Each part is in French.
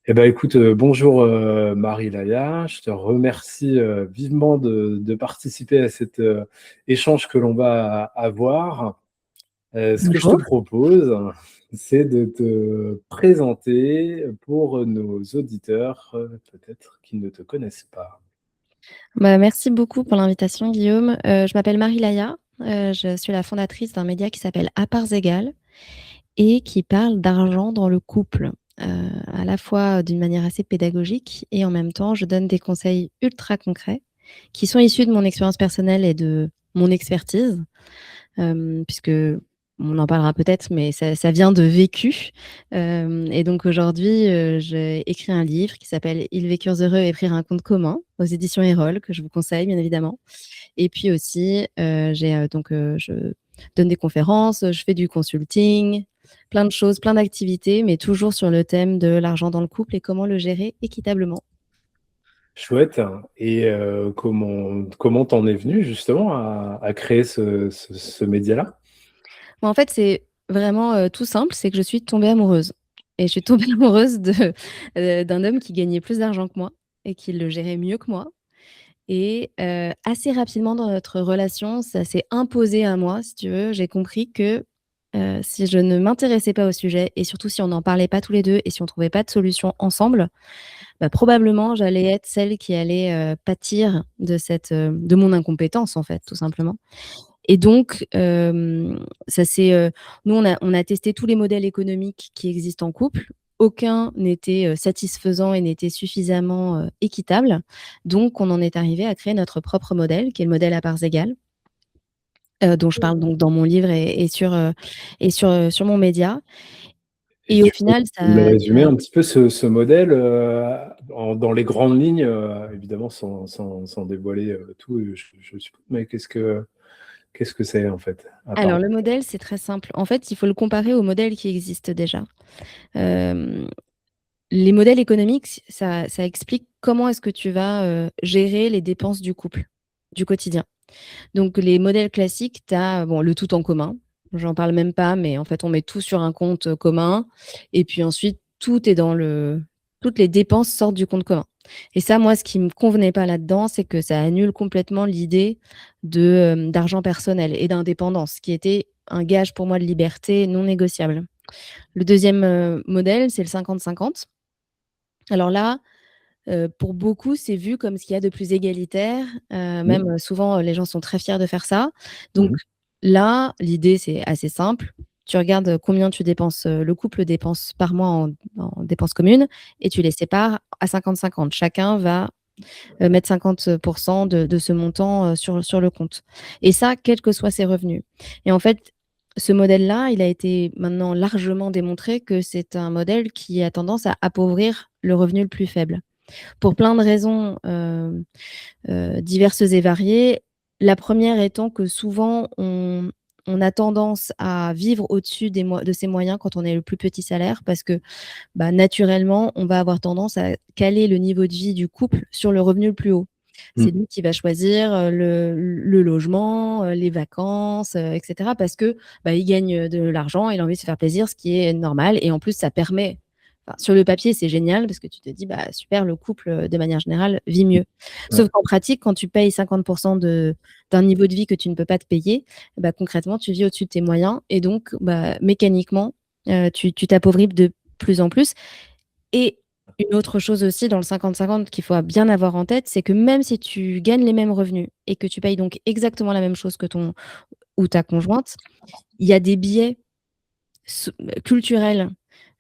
Écoute, bonjour, Marie-Laya. Je te remercie, vivement de participer à cet, échange que l'on va avoir. Ce que je te Bonjour. propose, c'est de te présenter pour nos auditeurs, peut-être qui ne te connaissent pas. Bah, merci beaucoup pour l'invitation, Guillaume. Je m'appelle Marie Laya, je suis la fondatrice d'un média qui s'appelle À parts égales et qui parle d'argent dans le couple, à la fois d'une manière assez pédagogique et en même temps, je donne des conseils ultra concrets qui sont issus de mon expérience personnelle et de mon expertise. Puisque on en parlera peut-être, mais ça vient de vécu. Et donc aujourd'hui, j'ai écrit un livre qui s'appelle Ils vécurent heureux et prirent un compte commun aux éditions Erol, que je vous conseille bien évidemment. Et puis aussi, je donne des conférences, je fais du consulting, plein de choses, plein d'activités, mais toujours sur le thème de l'argent dans le couple et comment le gérer équitablement. Chouette. Et comment t'en es venue justement à créer ce média-là? Bah, en fait, c'est vraiment, tout simple, c'est que je suis tombée amoureuse et je suis tombée amoureuse d'un homme qui gagnait plus d'argent que moi et qui le gérait mieux que moi et assez rapidement dans notre relation, ça s'est imposé à moi, si tu veux. J'ai compris que, si je ne m'intéressais pas au sujet et surtout si on n'en parlait pas tous les 2 et si on trouvait pas de solution ensemble, bah, probablement j'allais être celle qui allait, pâtir de mon incompétence, en fait, tout simplement. Et donc, ça c'est, nous on a testé tous les modèles économiques qui existent en couple. Aucun n'était, satisfaisant et n'était suffisamment, équitable. Donc on en est arrivé à créer notre propre modèle, qui est le modèle à parts égales, dont je parle donc dans mon livre et sur mon média. Et Et au tu peux final me résumer ça un petit peu ce modèle, dans les grandes lignes, évidemment sans dévoiler tout, je suppose, mais qu'est-ce que c'est en fait, à part? alors le modèle, c'est très simple. En fait, il faut le comparer aux modèles qui existent déjà. Hem Les modèles économiques, ça explique comment est-ce que tu vas, gérer les dépenses du couple, du quotidien. Donc les modèles classiques, tu as, bon, le tout en commun. J'en parle même pas, mais en fait, on met tout sur un compte, commun et puis ensuite toutes les dépenses sortent du compte commun et ça, moi, ce qui me convenait pas là-dedans, c'est que ça annule complètement l'idée d'argent personnel et d'indépendance, qui était un gage pour moi de liberté non négociable. Le deuxième modèle, c'est le 50-50. Alors là, pour beaucoup, c'est vu comme ce qu'il y a de plus égalitaire, Mmh. même, souvent, les gens sont très fiers de faire ça. Donc Mmh. là, l'idée, c'est assez simple. Tu regardes, combien tu dépenses, le couple dépense par mois en dépenses communes et tu les sépares à 50-50. Chacun va, mettre 50 de ce montant, sur le compte et ça, quels que soient ses revenus et en fait, ce modèle-là, il a été maintenant largement démontré que c'est un modèle qui a tendance à appauvrir le revenu le plus faible pour plein de raisons, diverses et variées. La première étant que souvent on a tendance à vivre au-dessus de ses moyens quand on est le plus petit salaire parce que, bah, naturellement, on va avoir tendance à caler le niveau de vie du couple sur le revenu le plus haut. C'est Mmh. lui qui va choisir, le logement, les vacances, et cetera parce que, bah, il gagne, de l'argent, il a envie de se faire plaisir, ce qui est normal et en plus ça permet enfin, sur le papier, c'est génial parce que tu te dis: «Bah, super, le couple, de manière générale, vit mieux». Ouais. Sauf qu'en pratique, quand tu payes 50 d'un niveau de vie que tu ne peux pas te payer, bah, concrètement, tu vis au-dessus de tes moyens et donc, bah, mécaniquement, tu t'appauvris de plus en plus et une autre chose aussi dans le 50-50 qu'il faut bien avoir en tête, c'est que même si tu gagnes les mêmes revenus et que tu payes donc exactement la même chose que ton ou ta conjointe, il y a des biais culturels,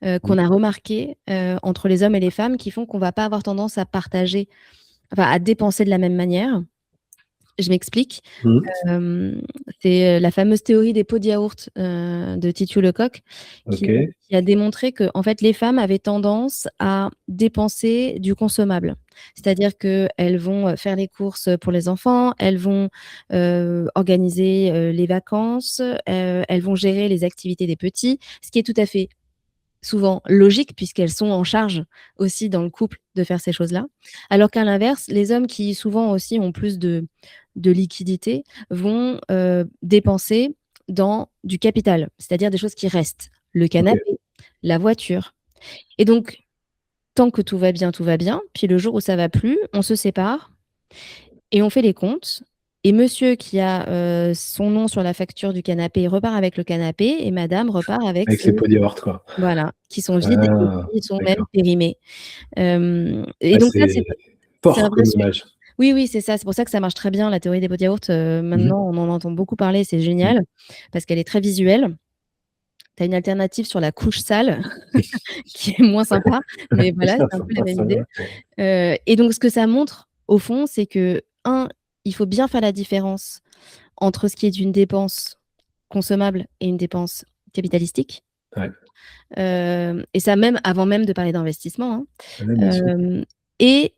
Mmh. qu'on a remarqués, entre les hommes et les femmes qui font qu'on va pas avoir tendance à partager, enfin à dépenser de la même manière. Je m'explique. Mmh. Hem, c'est, la fameuse théorie des pots de yaourt, de Titu Lecoq qui OK. qui a démontré qu'en fait, les femmes avaient tendance à dépenser du consommable. C'est-à-dire qu'elles vont, faire les courses, pour les enfants, elles vont, organiser, les vacances, elles vont gérer les activités des petits, ce qui est tout à fait souvent logique puisqu'elles sont en charge aussi dans le couple de faire ces choses-là. Alors qu'à l'inverse, les hommes qui souvent aussi ont plus de liquidité vont, dépenser dans du capital, c'est-à-dire des choses qui restent, le OK. canapé, la voiture et donc tant que tout va bien, tout va bien. Puis le jour où ça va plus, on se sépare et on fait les comptes. Et monsieur qui a son nom sur la facture du canapé repart avec le canapé et madame repart avec Avec ses ses pots yaourt, quoi. voilà, qui sont vides et Ah, qui sont même d'accord. périmés. Et Ah, donc ça, c'est c'est un fort vrai comme sujet. image. Oui, oui, c'est ça. C'est pour ça que ça marche très bien, la théorie des pots de yaourt. Mmh mh. Maintenant, on en entend beaucoup parler, c'est Mmh. génial parce qu'elle est très visuelle. Tu as une alternative sur la couche sale qui est moins sympa, mais voilà, Ça c'est un peu la passe, même idée. Et donc ce que ça montre, au fond, c'est que il faut bien faire la différence entre ce qui est une dépense consommable et une dépense capitalistique. ouais. Et ça même avant même de parler d'investissement, hein. Ouais, bien sûr. Et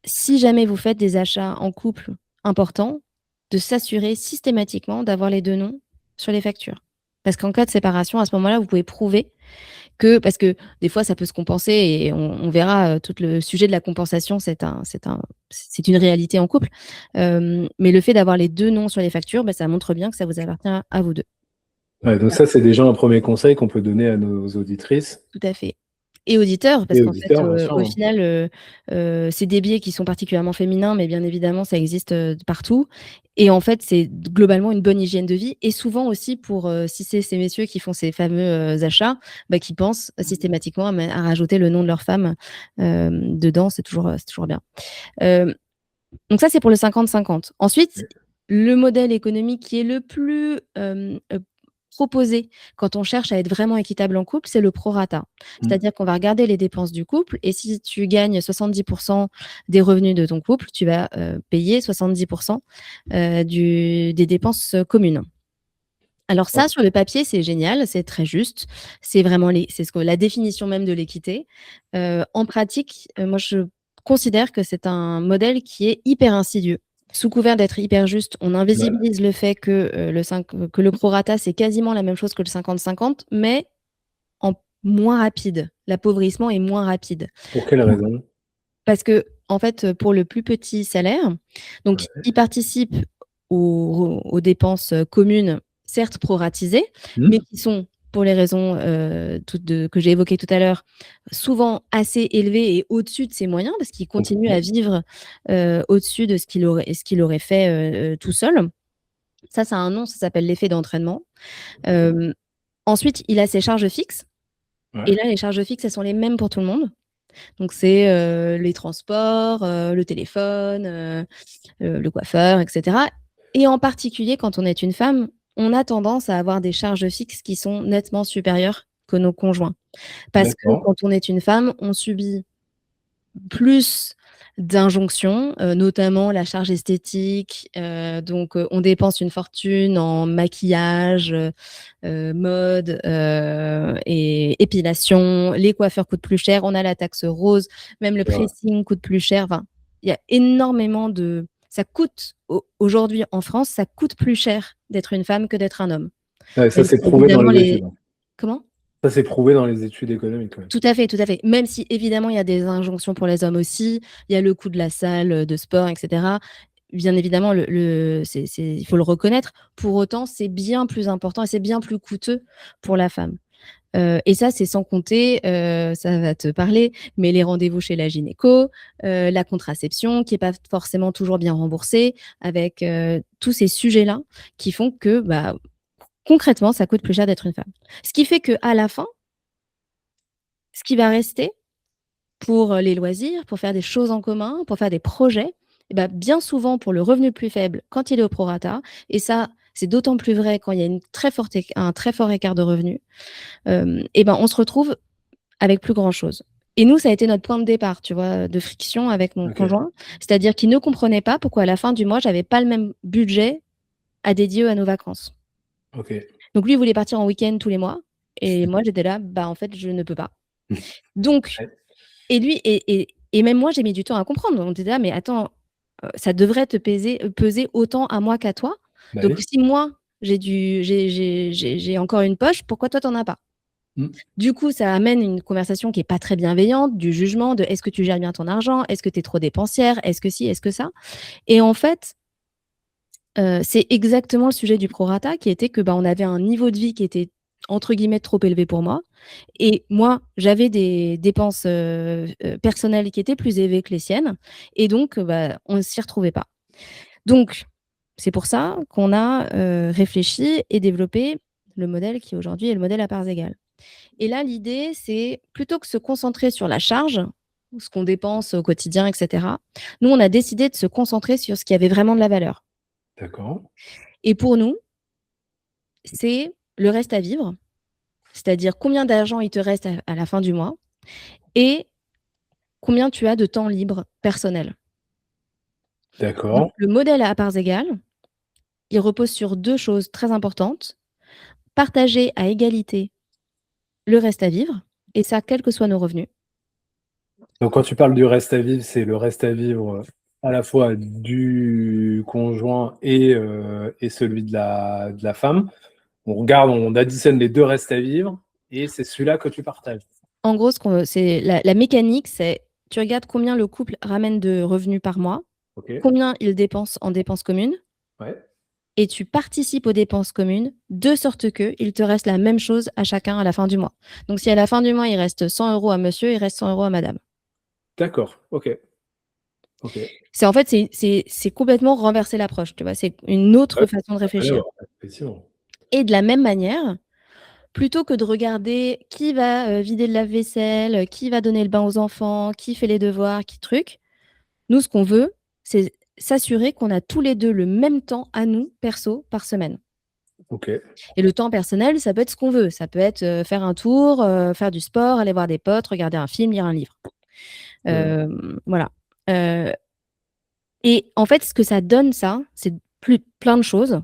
si jamais vous faites des achats en couple importants, de s'assurer systématiquement d'avoir les 2 noms sur les factures. Parce qu'en cas de séparation, à ce moment-là, vous pouvez prouver que parce que des fois, ça peut se compenser et on verra, tout le sujet de la compensation, c'est une réalité en couple. Mais le fait d'avoir les 2 noms sur les factures, bah, ça montre bien que ça vous appartient à vous 2. Ouais, donc Voilà, ça, c'est déjà un 1er conseil qu'on peut donner à nos auditrices tout à fait. Et auditeurs, parce et qu'en fait, auditeurs, bien sûr, au hein. final, c'est des biais qui sont particulièrement féminins, mais bien évidemment, ça existe, partout et en fait, c'est globalement une bonne hygiène de vie et souvent aussi pour, si c'est ces messieurs qui font ces fameux, achats, bah, qui pensent systématiquement à rajouter le nom de leur femme, dedans, c'est toujours bien. Hem, donc ça, c'est pour le 50-50. Ensuite, le modèle économique qui est le plus, proposé quand on cherche à être vraiment équitable en couple, c'est le prorata. Mmh. C'est-à-dire qu'on va regarder les dépenses du couple et si tu gagnes 70 des revenus de ton couple, tu vas, payer 70 des dépenses, communes. Alors Ouais. ça, sur le papier, c'est génial, c'est très juste. C'est vraiment c'est ce que la définition même de l'équité. En pratique, moi, je considère que c'est un modèle qui est hyper insidieux. Sous couvert d'être hyper juste, on Bah, invisibilise le fait que le prorata, c'est quasiment la même chose que le 50-50, mais en moins rapide. L'appauvrissement est moins rapide. pour quelle raison? Parce qu'en fait, pour le plus petit salaire, donc Ouais. il participe aux dépenses, communes, certes proratisées, mais Mmh. qui sont, pour les raisons, que j'ai évoquées tout à l'heure, souvent assez élevées et au-dessus de ses moyens, parce qu'il continue à Complètement. vivre, au-dessus de ce qu'il aurait fait, tout seul. Ça a un nom, ça s'appelle l'effet d'entraînement. OK. Hem, Ensuite, il a ses charges fixes et Ouais. là, les charges fixes, elles sont les mêmes pour tout le monde. Donc c'est, les transports, le téléphone, le coiffeur et cetera et en particulier quand on est une femme, on a tendance à avoir des charges fixes qui sont nettement supérieures que nos conjoints. Parce que D'accord. quand on est une femme, on subit plus d'injonctions, notamment la charge esthétique, donc on dépense une fortune en maquillage, mode, et épilation. Les coiffeurs coûtent plus cher, on a la taxe rose, même le C'est vrai. pressing coûte plus cher. Enfin, il y a énormément de ça coûte aujourd'hui en France, ça coûte plus cher d'être une femme que d'être un homme. Ouais, ça, Même c'est si prouvé dans évidemment les études, les hein. comment? Ça, c'est prouvé dans les études économiques, ouais. Tout à fait, tout à fait. Même si évidemment il y a des injonctions pour les hommes aussi, il y a le coût de la salle, de sport et cetera. Bien évidemment, il faut le reconnaître. Pour autant, c'est bien plus important et c'est bien plus coûteux pour la femme. Et ça, c'est sans compter, ça va te parler, mais les rendez-vous chez la gynéco, la contraception qui est pas forcément toujours bien remboursée, avec, tous ces sujets-là qui font que, bah, concrètement, ça coûte plus cher d'être une femme. Ce qui fait qu'à la fin, ce qui va rester pour, les loisirs, pour faire des choses en commun, pour faire des projets et bah, bien souvent pour le revenu le plus faible quand il est au prorata et ça, c'est d'autant plus vrai quand il y a un très fort écart de revenus, et ben, on se retrouve avec plus grand chose et nous, ça a été notre point de départ, tu vois, de friction avec mon OK. conjoint. C'est-à-dire qu'il ne comprenait pas pourquoi à la fin du mois, j'avais pas le même budget à dédier à nos vacances. OK. Donc lui, il voulait partir en week-end tous les mois et moi, j'étais là: «Bah, en fait, je ne peux pas». Donc Ouais. et lui et même moi, j'ai mis du temps à comprendre. On était là: «Mais attends, ça devrait te peser autant à moi qu'à toi. Bah Donc oui. si moi, j'ai encore une poche, pourquoi toi, tu en as pas?» Mmh. Du coup, ça amène une conversation qui est pas très bienveillante, du jugement de: «Est-ce que tu gères bien ton argent? Est-ce que tu es trop dépensière? Est-ce que ci? Est-ce que ça?» Et en fait, c'est exactement le sujet du prorata qui était que, bah, on avait un niveau de vie qui était entre guillemets «trop élevé» pour moi et moi, j'avais des dépenses, personnelles qui étaient plus élevées que les siennes et donc bah, on ne s'y retrouvait pas. Donc c'est pour ça qu'on a, réfléchi et développé le modèle qui aujourd'hui est le modèle à parts égales. Et là, l'idée, c'est plutôt que se concentrer sur la charge, ce qu'on dépense au quotidien et cetera, nous, on a décidé de se concentrer sur ce qui avait vraiment de la valeur. D'accord. Et pour nous, c'est le reste à vivre, c'est-à-dire combien d'argent il te reste à la fin du mois et combien tu as de temps libre personnel. Donc D'accord. le modèle à parts égales, il repose sur 2 choses très importantes: partager à égalité le reste à vivre et ça, quels que soient nos revenus. Donc quand tu parles du reste à vivre, c'est le reste à vivre, à la fois du conjoint et celui de la femme. On regarde, on additionne les 2 restes à vivre et c'est celui-là que tu partages? En gros, ce qu'on c'est la mécanique, c'est tu regardes combien le couple ramène de revenus par mois, OK. combien il dépense en dépenses communes Ouais. et tu participes aux dépenses communes de sorte qu'il te reste la même chose à chacun à la fin du mois. Donc si à la fin du mois, il reste 100 € à monsieur, il reste 100 € à madame. D'accord. OK. OK. C'est en fait, c'est complètement renverser l'approche, tu vois? C'est une autre Ouais, façon de rien à réfléchir voir, effectivement. et de la même manière, plutôt que de regarder qui va, vider le lave-vaisselle, qui va donner le bain aux enfants, qui fait les devoirs, qui truc, nous, ce qu'on veut, c'est s'assurer qu'on a tous les 2 le même temps à nous, perso, par semaine. OK. Et le temps personnel, ça peut être ce qu'on veut. Ça peut être, faire un tour, faire du sport, aller voir des potes, regarder un film, lire un livre. Mmh. Voilà. Heu et en fait, ce que ça donne ça, c'est plein de choses,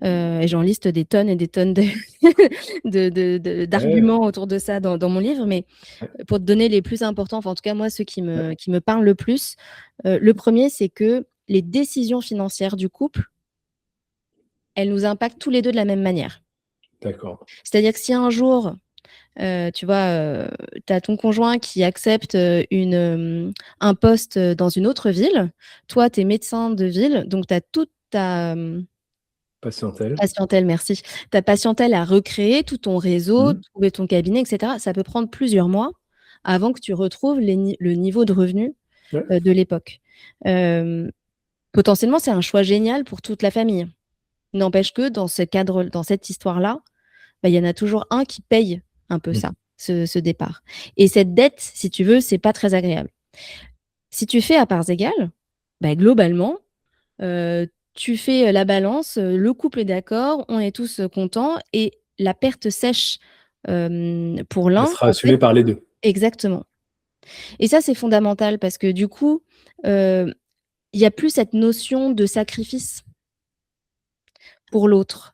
et j'en liste des tonnes et des tonnes de Ouais, d'arguments autour de ça dans mon livre, mais ouais, pour te donner les plus importants, enfin, en tout cas, moi, ceux ouais. qui me parlent le plus, le premier, c'est que les décisions financières du couple, elles nous impactent tous les 2 de la même manière. D'accord. C'est-à-dire que si un jour, tu vois, tu as ton conjoint qui accepte, un poste, dans une autre ville, toi, tu es médecin de ville, donc tu as toute ta, Patientèle. patientèle, merci, ta patientèle à recréer, tout ton réseau, Mmh. trouver ton cabinet et cetera. Ça peut prendre plusieurs mois avant que tu retrouves le niveau de revenu, Ouais. de l'époque. Hem, Potentiellement, c'est un choix génial pour toute la famille. N'empêche que dans cette histoire-là, bah, il y en a toujours un qui paye un peu Mmh. ça, ce départ et cette dette, si tu veux, c'est pas très agréable. Si tu fais à parts égales, bah, globalement, tu fais, la balance, le couple est d'accord, on est tous, contents et la perte sèche, pour Elle l'un, sera en fait assumée par les 2. exactement et ça, c'est fondamental parce que du coup, heu, il y a plus cette notion de sacrifice pour l'autre.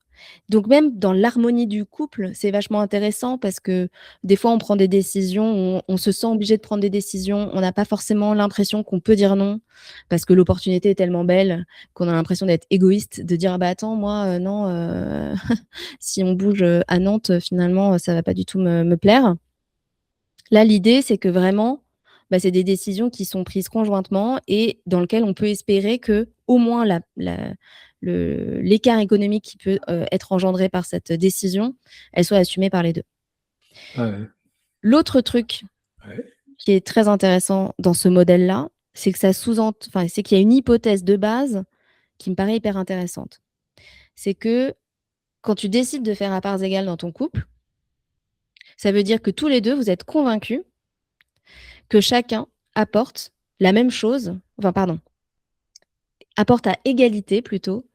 Donc même dans l'harmonie du couple, c'est vachement intéressant parce que des fois on prend des décisions, on se sent obligé de prendre des décisions, on n'a pas forcément l'impression qu'on peut dire non, parce que l'opportunité est tellement belle qu'on a l'impression d'être égoïste, de dire: «Ah bah attends moi, non, si on bouge, à Nantes, finalement, ça va pas du tout me plaire». Là, l'idée, c'est que vraiment, bah, c'est des décisions qui sont prises conjointement et dans lequel on peut espérer que au moins l'écart économique qui peut, être engendré par cette décision, elle soit assumée par les 2. Ah ouais. L'autre truc Ouais. qui est très intéressant dans ce modèle-là, c'est que ça c'est qu'il y a une hypothèse de base qui me paraît hyper intéressante. C'est que quand tu décides de faire à parts égales dans ton couple, ça veut dire que tous les 2 vous êtes convaincus que chacun apporte la même chose, enfin pardon, apporte à égalité plutôt,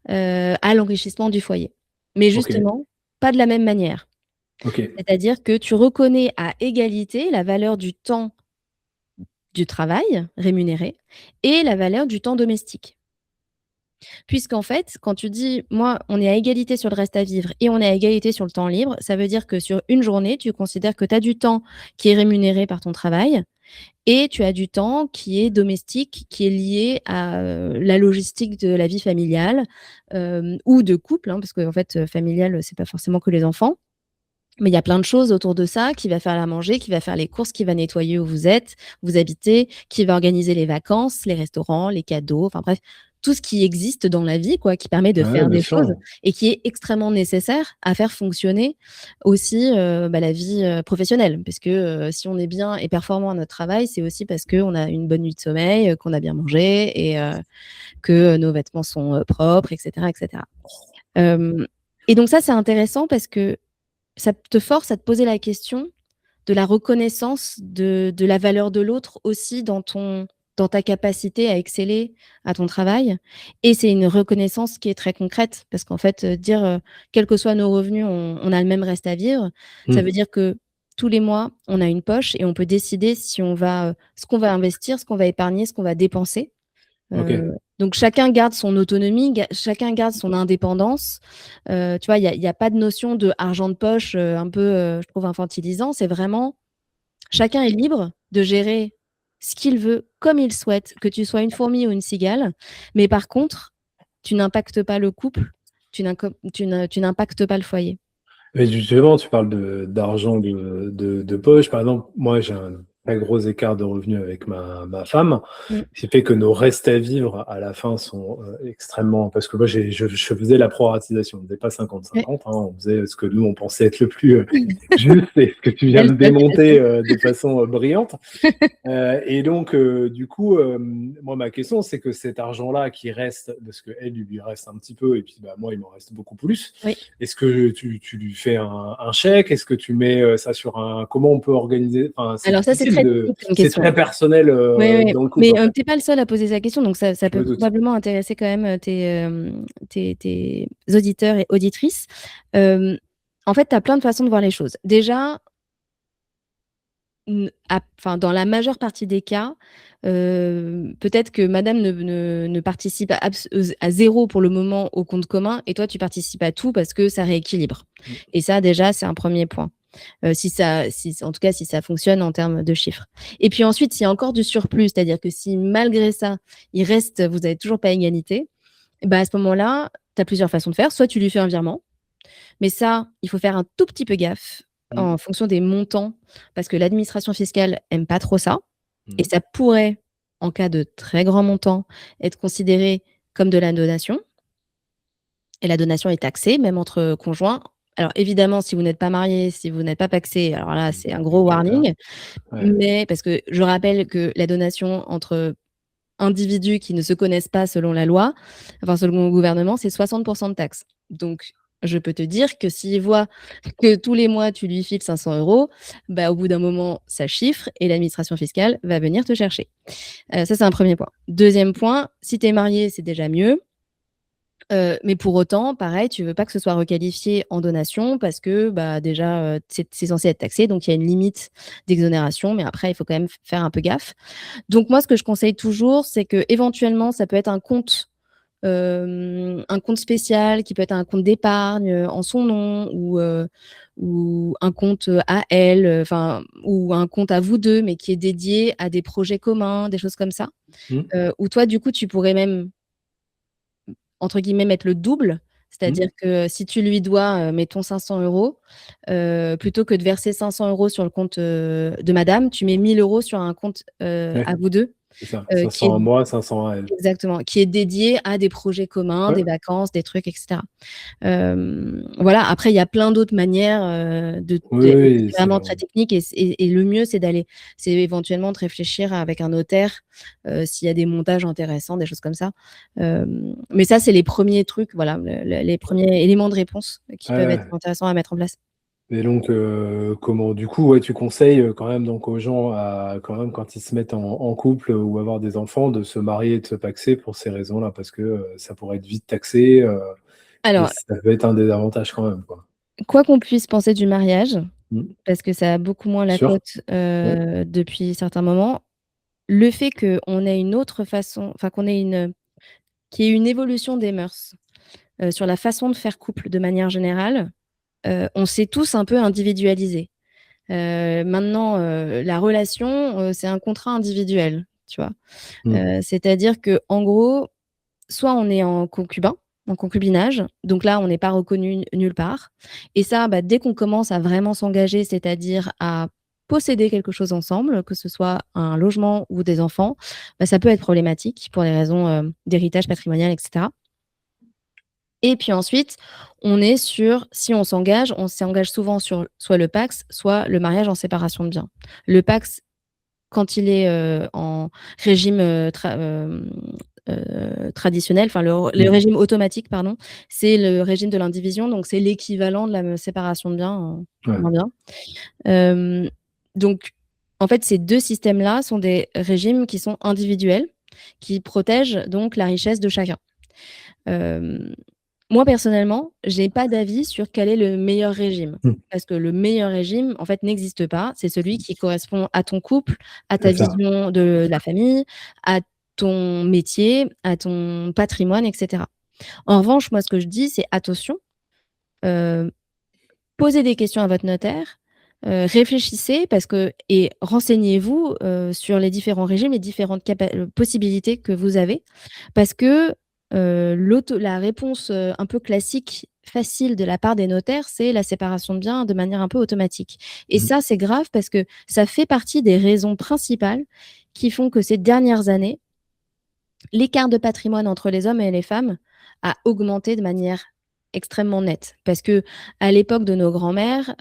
à l'enrichissement du foyer. Mais OK. justement, pas de la même manière. OK. C'est-à-dire que tu reconnais à égalité la valeur du temps du travail rémunéré et la valeur du temps domestique. Puisqu'en fait, quand tu dis: «Moi, on est à égalité sur le reste à vivre et on est à égalité sur le temps libre», ça veut dire que sur une journée, tu considères que tu as du temps qui est rémunéré par ton travail et tu as du temps qui est domestique, qui est lié à, la logistique de la vie familiale, ou de couple, hein, parce qu'en fait, familial, c'est pas forcément que les enfants. Mais il y a plein de choses autour de ça, qui va faire à manger, qui va faire les courses, qui va nettoyer où vous êtes, vous habitez, qui va organiser les vacances, les restaurants, les cadeaux, enfin bref, tout ce qui existe dans la vie, quoi, qui permet de Ouais, faire bien des choses sûr. et qui est extrêmement nécessaire à faire fonctionner aussi, la vie, professionnelle. Parce que, si on est bien et performant à notre travail, c'est aussi parce qu'on a une bonne nuit de sommeil, qu'on a bien mangé et que nos vêtements sont, propres et cetera et cetera. Hem et donc ça, c'est intéressant parce que ça te force à te poser la question de la reconnaissance de la valeur de l'autre aussi dans ta capacité à exceller à ton travail et c'est une reconnaissance qui est très concrète parce qu'en fait, dire, quels que soient nos revenus, on a le même reste à vivre, ça Mmh. veut dire que tous les mois, on a une poche et on peut décider si on va, ce qu'on va investir, ce qu'on va épargner, ce qu'on va dépenser. OK. Donc chacun garde son autonomie, chacun garde son indépendance. Tu vois, il y a pas de notion de argent de poche, un peu, je trouve infantilisant. C'est vraiment chacun est libre de gérer ce qu'il veut, comme il souhaite, que tu sois une fourmi ou une cigale. Mais par contre, tu n'impactes pas le couple, tu n'impactes pas le foyer. Mais justement, tu parles d'argent de poche. Par exemple, moi, j'ai un très gros écart de revenus avec ma femme, Mmh. ce qui fait que nos restes à vivre à la fin sont extrêmement. Parce que moi, je faisais la proratisation. On ne faisait pas Ouais. 50-50, hein, on faisait ce que nous, on pensait être le plus juste et ce que tu viens Elle de seule, démonter de façon brillante. Et donc, du coup, moi, ma question, c'est que cet argent-là qui reste, parce qu'elle, il lui reste un petit peu, et puis bah, moi, il m'en reste beaucoup plus. Oui. Est-ce que tu lui fais un chèque? Est-ce que tu mets ça sur un... Comment on peut organiser? Enfin, c'est Alors ça, c'est difficile très de... technique comme C'est question. très personnel Oui, oui, dans le couple, mais en fait. tu es pas le seul à poser sa question, donc ça Je peut me doute. probablement intéresser quand même, tes auditeurs et auditrices. Hem, En fait, tu as plein de façons de voir les choses. Déjà, enfin, dans la majeure partie des cas, peut-être que madame ne participe à 0 pour le moment au compte commun et toi, tu participes à tout parce que ça rééquilibre Mm. et ça, déjà, c'est un premier point. Si en tout cas, si ça fonctionne en termes de chiffres et puis ensuite, s'il y a encore du surplus, c'est-à-dire que si malgré ça, il reste vous avez toujours pas égalité, bah, à ce moment-là, tu as plusieurs façons de faire. Soit tu lui fais un virement, mais ça, il faut faire un tout petit peu gaffe Mm. en fonction des montants, parce que l'administration fiscale aime pas trop ça et Mm. ça pourrait, en cas de très grand montant, être considéré comme de la donation et la donation est taxée, même entre conjoints. Alors évidemment, si vous n'êtes pas mariés, si vous n'êtes pas pacsés, alors là, c'est un gros Auquel cas, warning, ouais. mais parce que je rappelle que la donation entre individus qui ne se connaissent pas selon la loi, enfin selon le gouvernement, c'est 60 de taxes. Donc, je peux te dire que s'il voit que tous les mois tu lui files 500 €, bah, au bout d'un moment, ça chiffre et l'administration fiscale va venir te chercher. Ça, c'est un premier point. Deuxième point, si tu es marié, c'est déjà mieux. Mais pour autant, pareil, tu veux pas que ce soit requalifié en donation parce que, bah, déjà, c'est censé être taxé, donc il y a une limite d'exonération, mais après, il faut quand même faire un peu gaffe. Donc moi, ce que je conseille toujours, c'est qu'éventuellement, ça peut être un compte spécial qui peut être un compte d'épargne, en son nom ou un compte, à elle, enfin ou un compte à vous 2, mais qui est dédié à des projets communs, des choses comme ça. Mm. Où toi, du coup, tu pourrais même entre guillemets, «mettre le double», Mm. c'est-à-dire que si tu lui dois, mettons 500 €, plutôt que de verser 500 € sur le compte, de madame, tu mets 1 000 € sur un compte, Ouais, à vous 2, c'est ça. qui est 500 à moi, 500 à elle. exactement, qui est dédié à des projets communs, Ouais. des vacances, des trucs et cetera. Voilà, après il y a plein d'autres manières, Oui, oui, c'est c'est... vraiment très technique et le mieux c'est éventuellement de réfléchir avec un notaire, s'il y a des montages intéressants, des choses comme ça. Mais ça, c'est les premiers trucs, voilà, les premiers éléments de réponse qui peuvent être Ouais. intéressants à mettre en place. Et donc, comment, du coup, ouais, tu conseilles quand même donc aux gens à, quand même, quand ils se mettent en couple ou avoir des enfants, de se marier et de se paxer pour ces raisons-là, parce que ça pourrait être vite taxé et Alors, ça peut être un désavantage quand même, quoi. quoi qu'on puisse penser du mariage, Mm. parce que ça a beaucoup moins la Sûr? cote, Ouais. depuis certains moments, le fait qu'on ait une autre façon, enfin qu'on ait qu'il y ait une évolution des mœurs, sur la façon de faire couple de manière générale, on s'est tous un peu individualisés. Maintenant, la relation, c'est un contrat individuel, tu vois? Mm. C'est-à-dire qu'en gros, soit on est en concubinage, donc là, on n'est pas reconnu nulle part et ça, bah, dès qu'on commence à vraiment s'engager, c'est-à-dire à posséder quelque chose ensemble, que ce soit un logement ou des enfants, bah, ça peut être problématique pour des raisons, d'héritage patrimonial et cetera. Et puis ensuite, on est sur si on s'engage souvent sur soit le Pacs, soit le mariage en séparation de biens. Le Pacs, quand il est, en régime, traditionnel, enfin le Mmh. régime automatique, pardon, c'est le régime de l'indivision, donc c'est l'équivalent de la séparation de biens en Ouais. moins bien. Hem, donc en fait, ces 2 systèmes-là sont des régimes qui sont individuels, qui protègent donc la richesse de chacun. Hem, Moi personnellement, j'ai pas d'avis sur quel est le meilleur régime. Mmh. Parce que le meilleur régime, en fait, n'existe pas. C'est celui qui correspond à ton couple, à ta C'est ça. vision de la famille, à ton métier, à ton patrimoine et cetera. En revanche, moi, ce que je dis, c'est attention, heu, posez des questions à votre notaire, réfléchissez parce que et renseignez-vous, sur les différents régimes, les différentes possibilités que vous avez. Parce que, la réponse, un peu classique, facile de la part des notaires, c'est la séparation de biens de manière un peu automatique. Et Mmh. ça, c'est grave parce que ça fait partie des raisons principales qui font que ces dernières années, l'écart de patrimoine entre les hommes et les femmes a augmenté de manière extrêmement nette. Parce que à l'époque de nos grands-mères,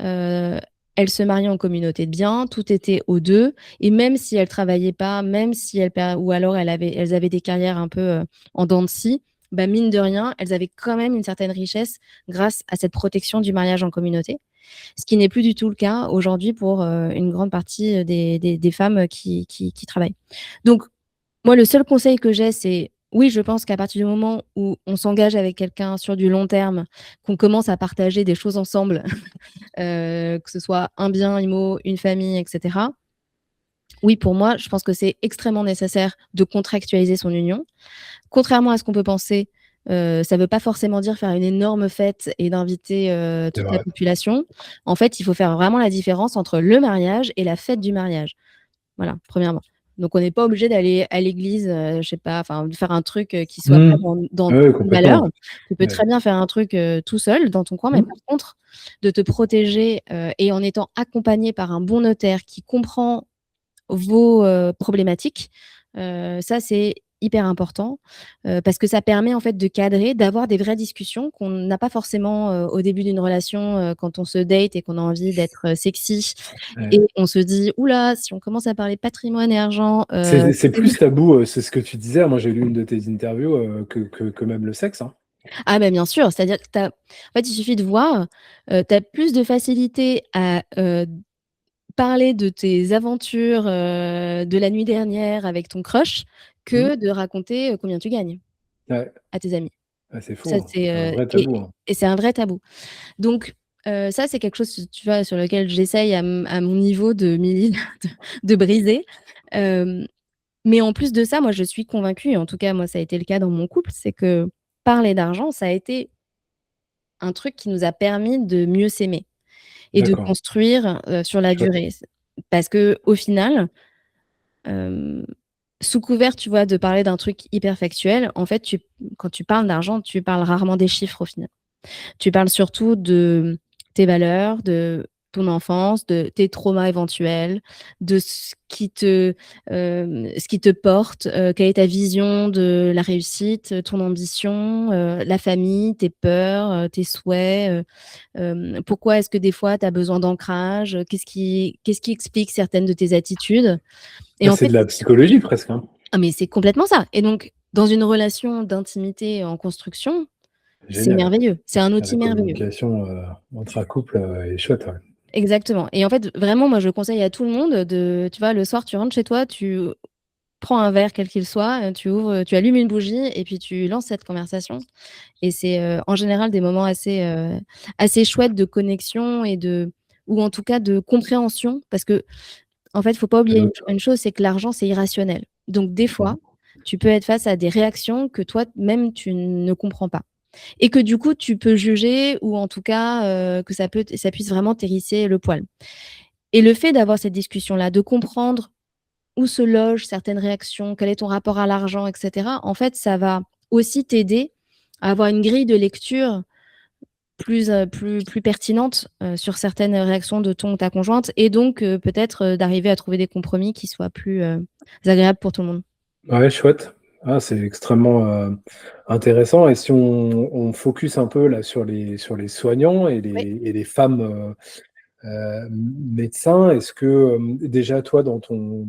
elles se mariaient en communauté de biens, tout était aux 2 et même si elles travaillaient pas, même si ou alors elles avaient des carrières un peu, en dents de scie, bah, mine de rien, elles avaient quand même une certaine richesse grâce à cette protection du mariage en communauté. Ce qui n'est plus du tout le cas aujourd'hui pour, une grande partie, des femmes qui travaillent. Donc moi, le seul conseil que j'ai, c'est oui, je pense qu'à partir du moment où on s'engage avec quelqu'un sur du long terme, qu'on commence à partager des choses ensemble, que ce soit un bien immo, une famille et cetera. Oui, pour moi, je pense que c'est extrêmement nécessaire de contractualiser son union. Contrairement à ce qu'on peut penser, ça ne veut pas forcément dire faire une énorme fête et d'inviter, C'est toute la vrai. population. En fait, il faut faire vraiment la différence entre le mariage et la fête du mariage. Voilà, premièrement. Donc on n'est pas obligé d'aller à l'église, je sais pas, enfin de faire un truc, qui soit pas Mmh. dans Ouais, tes valeurs. complètement. Tu peux Ouais. très bien faire un truc, tout seul dans ton coin, mais Mmh. par contre, de te protéger, et en étant accompagné par un bon notaire qui comprend vos, problématiques, ça c'est hyper important, parce que ça permet en fait de cadrer, d'avoir des vraies discussions qu'on n'a pas forcément, au début d'une relation, quand on se date et qu'on a envie d'être, sexy et Ouais. on se dit: «Ouh là, si on commence à parler patrimoine et argent, C'est plus tabou, c'est ce que tu disais. Moi, j'ai lu une de tes interviews, que même le sexe, hein. Ah bah, bien sûr, c'est-à-dire que en fait, il suffit de voir, tu as plus de facilité à, parler de tes aventures, de la nuit dernière avec ton crush Mmh. que de raconter, combien tu gagnes Ouais. à tes amis. Ah, c'est Ça fou, hein. c'est, C'est un vrai et tabou, hein. c'est un vrai tabou. Donc ça, c'est quelque chose, tu vois, sur lequel j'essaye à mon niveau de de briser. Hem, mais en plus de ça, moi, je suis convaincue et en tout cas, moi, ça a été le cas dans mon couple, c'est que parler d'argent, ça a été un truc qui nous a permis de mieux s'aimer et de D'accord, construire, sur la chouette. durée. Parce qu'au final, hem, sous couvert, tu vois, de parler d'un truc hyper factuel, en fait, quand tu parles d'argent, tu parles rarement des chiffres au final. Tu parles surtout de tes valeurs, de ton enfance, de tes traumas éventuels, de ce qui te porte, quelle est ta vision de la réussite, ton ambition, la famille, tes peurs, tes souhaits, pourquoi est-ce que des fois tu as besoin d'ancrage, qu'est-ce qui explique certaines de tes attitudes et Ah, en c'est fait de la psychologie presque, hein. ah mais c'est complètement ça et donc dans une relation d'intimité en construction, c'est Génial. merveilleux, c'est un Ah, la outil merveilleux. communication, intra-couple, est chouette, ouais. Exactement et en fait, vraiment, moi, je conseille à tout le monde de tu vois, le soir, tu rentres chez toi, tu prends un verre quel qu'il soit, tu ouvres, tu allumes une bougie et puis tu lances cette conversation et c'est, en général des moments assez chouettes de connexion et ou en tout cas de compréhension parce qu'en fait, il faut pas C'est oublier l'autre. une chose, c'est que l'argent, c'est irrationnel. Donc des Mmh. fois, tu peux être face à des réactions que toi-même tu ne comprends pas. Et que du coup, tu peux juger ou en tout cas, que ça puisse vraiment t'hérisser le poil. Et le fait d'avoir cette discussion-là, de comprendre où se logent certaines réactions, quel est ton rapport à l'argent et cetera, en fait, ça va aussi t'aider à avoir une grille de lecture plus pertinente sur certaines réactions de ton ou ta conjointe, et donc peut-être d'arriver à trouver des compromis qui soient plus agréables pour tout le monde. Ouais, chouette. Ah, c'est extrêmement intéressant. Et si on focus un peu là sur les soignants et Oui. les femmes médecins, est-ce que déjà toi dans ton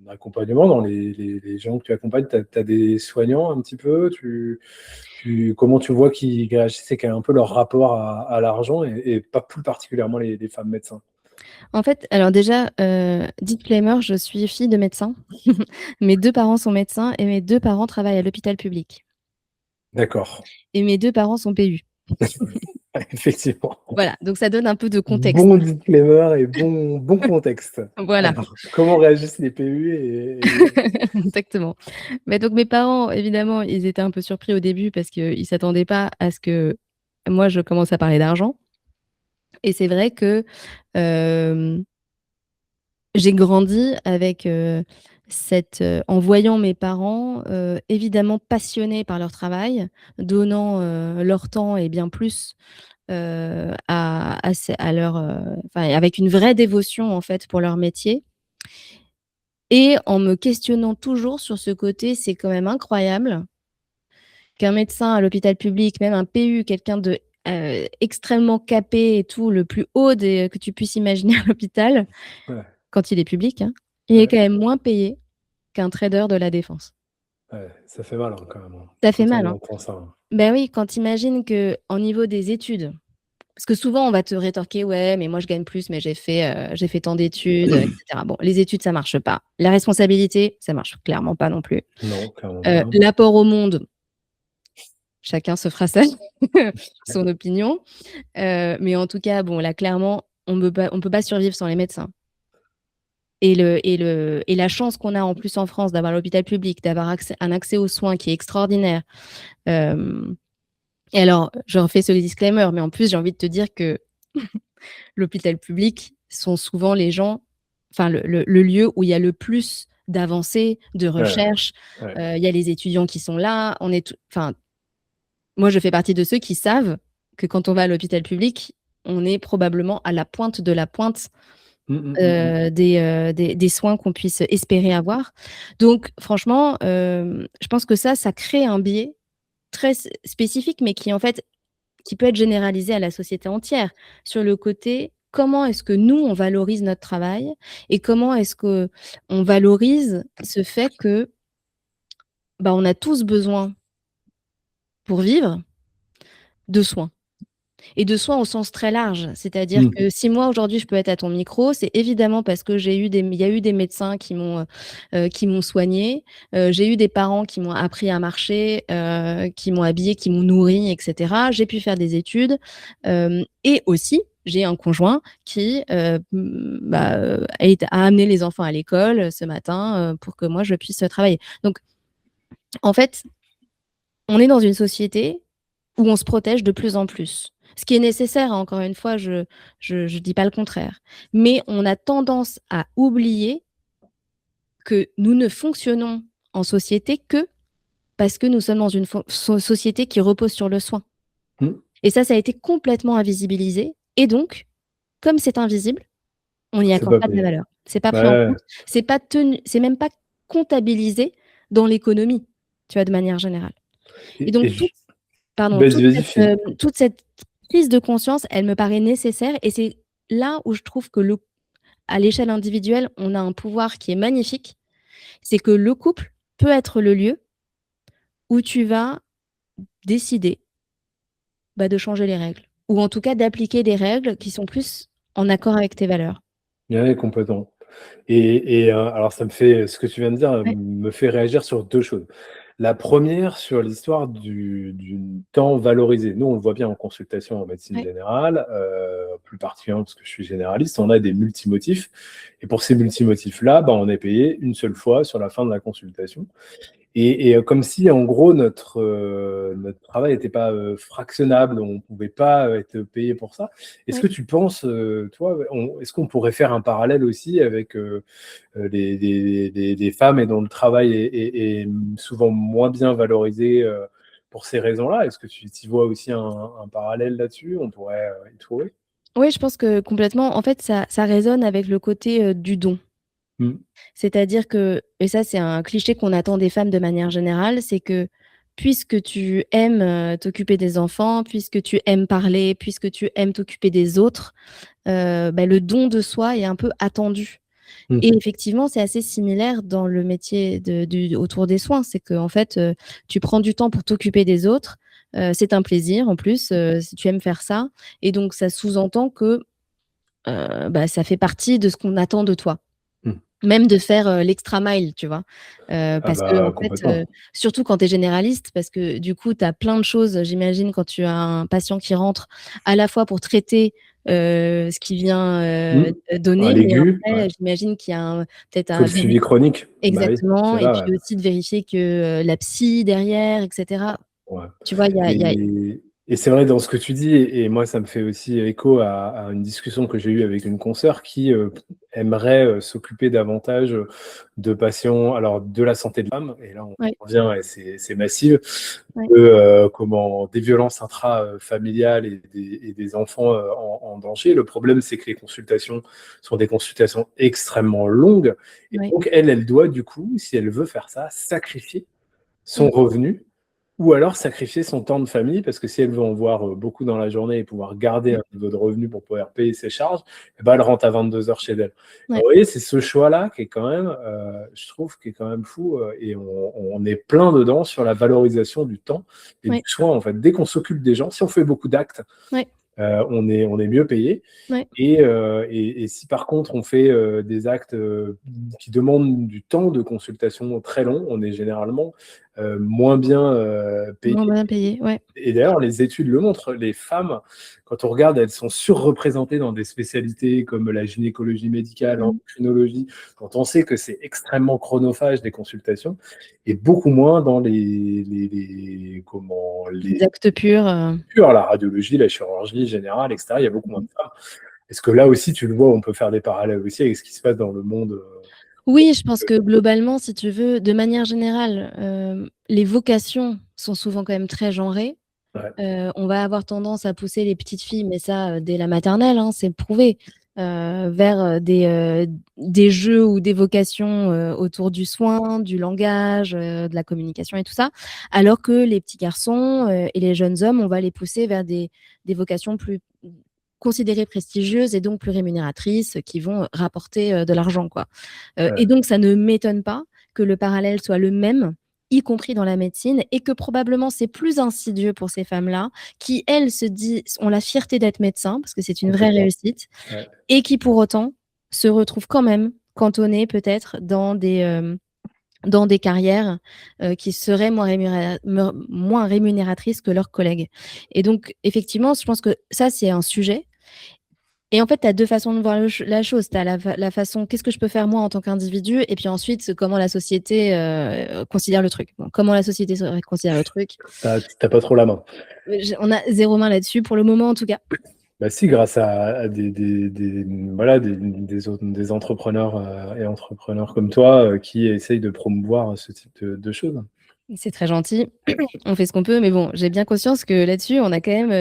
accompagnement, dans les gens que tu accompagnes, tu as des soignants un petit peu, comment tu vois qu'ils réagissent et quel est un peu leur rapport à l'argent et pas plus particulièrement les femmes médecins? En fait, alors déjà, disclaimer, je suis fille de médecin. Mes 2 parents sont médecins et mes 2 parents travaillent à l'hôpital public D'accord. et mes 2 parents sont PU. Effectivement. Voilà, donc ça donne un peu de contexte. Bon disclaimer et bon contexte. Voilà. Alors, comment réagissent les PU Exactement. Mais donc mes parents, évidemment, ils étaient un peu surpris au début parce qu'ils s'attendaient pas à ce que moi je commence à parler d'argent, et c'est vrai que, hem, j'ai grandi avec, en voyant mes parents, évidemment passionnés par leur travail, donnant, leur temps et bien plus, à leur, enfin avec une vraie dévotion en fait pour leur métier, et en me questionnant toujours sur ce côté: «C'est quand même incroyable qu'un médecin à l'hôpital public, même un PU, quelqu'un de, extrêmement capé et tout, le plus haut des que tu puisses imaginer à l'hôpital, Ouais, quand il est public, hein, il est ouais, quand même moins payé qu'un trader de la défense». ouais, ça fait mal, hein, quand même, hein, Ça fait quand on mal, hein. entend ça, hein. Bah oui, quand tu imagines qu'au niveau des études, parce que souvent on va te rétorquer: «Ouais, mais moi je gagne plus, mais j'ai fait tant d'études, et cetera». Bon, les études ça marche pas. La responsabilité, ça marche clairement pas non plus. Non, clairement pas. L'apport au monde, chacun se fera sa son opinion. Mais en tout cas, bon, là, clairement, on peut pas survivre sans les médecins, et la chance qu'on a en plus en France d'avoir l'hôpital public, d'avoir un accès aux soins qui est extraordinaire. Hem Et alors, je refais ce disclaimer, mais en plus, j'ai envie de te dire que l'hôpital public sont souvent les gens, enfin le lieu où il y a le plus d'avancées, de Ouais, recherches. ouais. Il y a les étudiants qui sont là, on est tout enfin, moi, je fais partie de ceux qui savent que quand on va à l'hôpital public, on est probablement à la pointe de la pointe, Mmh, mmh, mmh, mmh. des soins qu'on puisse espérer avoir. Donc franchement, je pense que ça crée un biais très spécifique, mais qui en fait qui peut être généralisé à la société entière, sur le côté: comment est-ce que nous, on valorise notre travail, et comment est-ce qu'on valorise ce fait que, bah, on a tous besoin, pour vivre, de soins. Et de soins au sens très large. C'est-à-dire Mmh. que si moi, aujourd'hui, je peux être à ton micro, c'est évidemment parce que il y a eu des médecins qui m'ont soignée, j'ai eu des parents qui m'ont appris à marcher, qui m'ont habillée, qui m'ont nourrie, et cetera. J'ai pu faire des études, et aussi, j'ai un conjoint qui, a amené les enfants à l'école, ce matin, pour que moi, je puisse, travailler. Donc en fait, on est dans une société où on se protège de plus en plus. Ce qui est nécessaire, hein, encore une fois, je dis pas le contraire. Mais on a tendance à oublier que nous ne fonctionnons en société que parce que nous sommes dans une société qui repose sur le soin. Mmh. Et ça a été complètement invisibilisé, et donc, comme c'est invisible, on n'y C'est accorde pas pas de la payé. valeur. C'est pas pris en Ouais. compte, c'est même pas comptabilisé dans l'économie, tu vois, de manière générale. Et Et donc j toute vas-y, vas-y, cette, finis. toute cette prise de conscience, elle me paraît nécessaire, et c'est là où je trouve que à l'échelle individuelle, on a un pouvoir qui est magnifique. C'est que le couple peut être le lieu où tu vas décider, bah, de changer les règles, ou en tout cas d'appliquer des règles qui sont plus en accord avec tes valeurs. Ouais, complètement. Alors ça me fait ce que tu viens de dire, Ouais, me fait réagir sur 2 choses. La première sur l'histoire du temps valorisé. Nous, on le voit bien en consultation en médecine ouais, générale, plus particulièrement parce que je suis généraliste, on a des multimotifs et pour ces multimotifs-là, bah, on est payé une seule fois sur la fin de la consultation. Comme si, en gros, notre travail n'était pas fractionnable, on ne pouvait pas être payé pour ça. Est-ce que ouais. tu penses, toi, est-ce qu'on pourrait faire un parallèle aussi avec des femmes et dont le travail est souvent moins bien valorisé pour ces raisons-là. Est-ce que tu y vois aussi un parallèle là-dessus? On pourrait y trouver. Oui, je pense que complètement. En fait, ça résonne avec le côté du don. Mm. C'est-à-dire que, et ça c'est un cliché qu'on attend des femmes de manière générale, c'est que puisque tu aimes t'occuper des enfants, puisque tu aimes parler, puisque tu aimes t'occuper des autres, bah, le don de soi est un peu attendu. Et Mm. effectivement, c'est assez similaire dans le métier autour des soins. C'est qu'en fait, tu prends du temps pour t'occuper des autres. C'est un plaisir en plus, si tu aimes faire ça. Et donc, ça sous-entend que bah, ça fait partie de ce qu'on attend de toi. Mm. Même de faire l'extra mile, tu vois. Ah Parce que en bah fait, complètement. surtout quand tu es généraliste, parce que du coup, tu as plein de choses, j'imagine, quand tu as un patient qui rentre, à la fois pour traiter ce qu'il vient Mm. Un donner, mais l'aigu, ouais. après, j'imagine qu'il y a peut-être Faut à le suivi vérifier. chronique. Bah oui, Exactement, c'est et là, puis ouais. aussi de vérifier que la psy derrière, et cetera. Ouais. Tu vois, il y a Et c'est vrai dans ce que tu dis, et moi ça me fait aussi écho à une discussion que j'ai eue avec une consoeur qui aimerait s'occuper davantage de patients, alors de la santé de l'âme, et là on ouais, revient, et c'est massif, ouais, des violences intrafamiliales et des enfants en danger. Le problème, c'est que les consultations sont des consultations extrêmement longues, et ouais. donc elle doit du coup, si elle veut faire ça, sacrifier son Mmh. revenu, ou alors sacrifier son temps de famille, parce que si elle veut en voir beaucoup dans la journée et pouvoir garder Ouais, un niveau de revenu pour pouvoir payer ses charges, eh ben, elle rentre à 22 heures chez elle. Vous ouais, voyez, c'est ce choix-là qui est quand même, je trouve, qui est quand même fou, et on est plein dedans sur la valorisation du temps et du ouais, soin, en fait. Dès qu'on s'occupe des gens, si on fait beaucoup d'actes, ouais, on est mieux payé. ouais. Et si par contre on fait des actes qui demandent du temps de consultation très long, on est généralement moins bien payé. Moins bien payé, ouais. Et d'ailleurs, les études le montrent, les femmes, quand on regarde, elles sont surreprésentées dans des spécialités comme la gynécologie médicale, Mmh. l'endocrinologie, quand on sait que c'est extrêmement chronophage des consultations, et beaucoup moins dans Les actes purs. la radiologie, la chirurgie générale, etc. Il y a beaucoup moins Mmh. de femmes. Est-ce que là aussi, tu le vois, on peut faire des parallèles aussi avec ce qui se passe dans le monde Oui, je pense que globalement, si tu veux, de manière générale, les vocations sont souvent quand même très genrées. ouais, On va avoir tendance à pousser les petites filles, mais ça, dès la maternelle, hein, c'est prouvé, vers, des jeux ou des vocations, autour du soin, du langage, de la communication et tout ça. Alors que les petits garçons, et les jeunes hommes, on va les pousser vers des vocations plus considérées prestigieuses et donc plus rémunératrices, qui vont rapporter, de l'argent, quoi. Et ouais, donc ça ne m'étonne pas que le parallèle soit le même, y compris dans la médecine, et que probablement c'est plus insidieux pour ces femmes-là qui, elles, ont la fierté d'être médecins, parce que c'est une vraie complètement. réussite, Ouais, et qui pour autant se retrouvent quand même cantonnées peut-être dans des carrières, qui seraient moins rémunératrices que leurs collègues. Et donc effectivement, je pense que ça, c'est un sujet. Et en fait, tu as 2 façons de voir la chose. Tu as la façon: «Qu'est-ce que je peux faire moi en tant qu'individu?» et puis ensuite, comment la société, considère le truc. Bon, comment la société considère le truc, t'as pas trop la main. on a 0 main là-dessus, pour le moment en tout cas. Bah si, grâce à voilà, des entrepreneurs et entrepreneurs comme toi qui essayent de promouvoir ce type de choses. C'est très gentil, on fait ce qu'on peut, mais bon, j'ai bien conscience que là-dessus, on a quand même,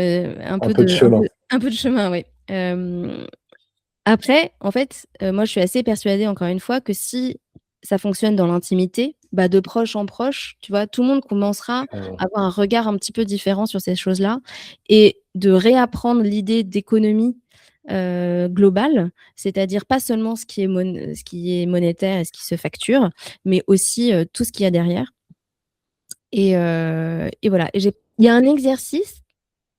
Un peu de chemin. un peu de chemin, oui. Après, en fait, moi, je suis assez persuadée, encore une fois, que si ça fonctionne dans l'intimité, bah, de proche en proche, tu vois, tout le monde commencera à avoir un regard un petit peu différent sur ces choses-là, et de réapprendre l'idée d'économie, globale, c'est-à-dire pas seulement ce qui est monétaire et ce qui se facture, mais aussi, tout ce qu'il y a derrière. Et voilà. Il y a un exercice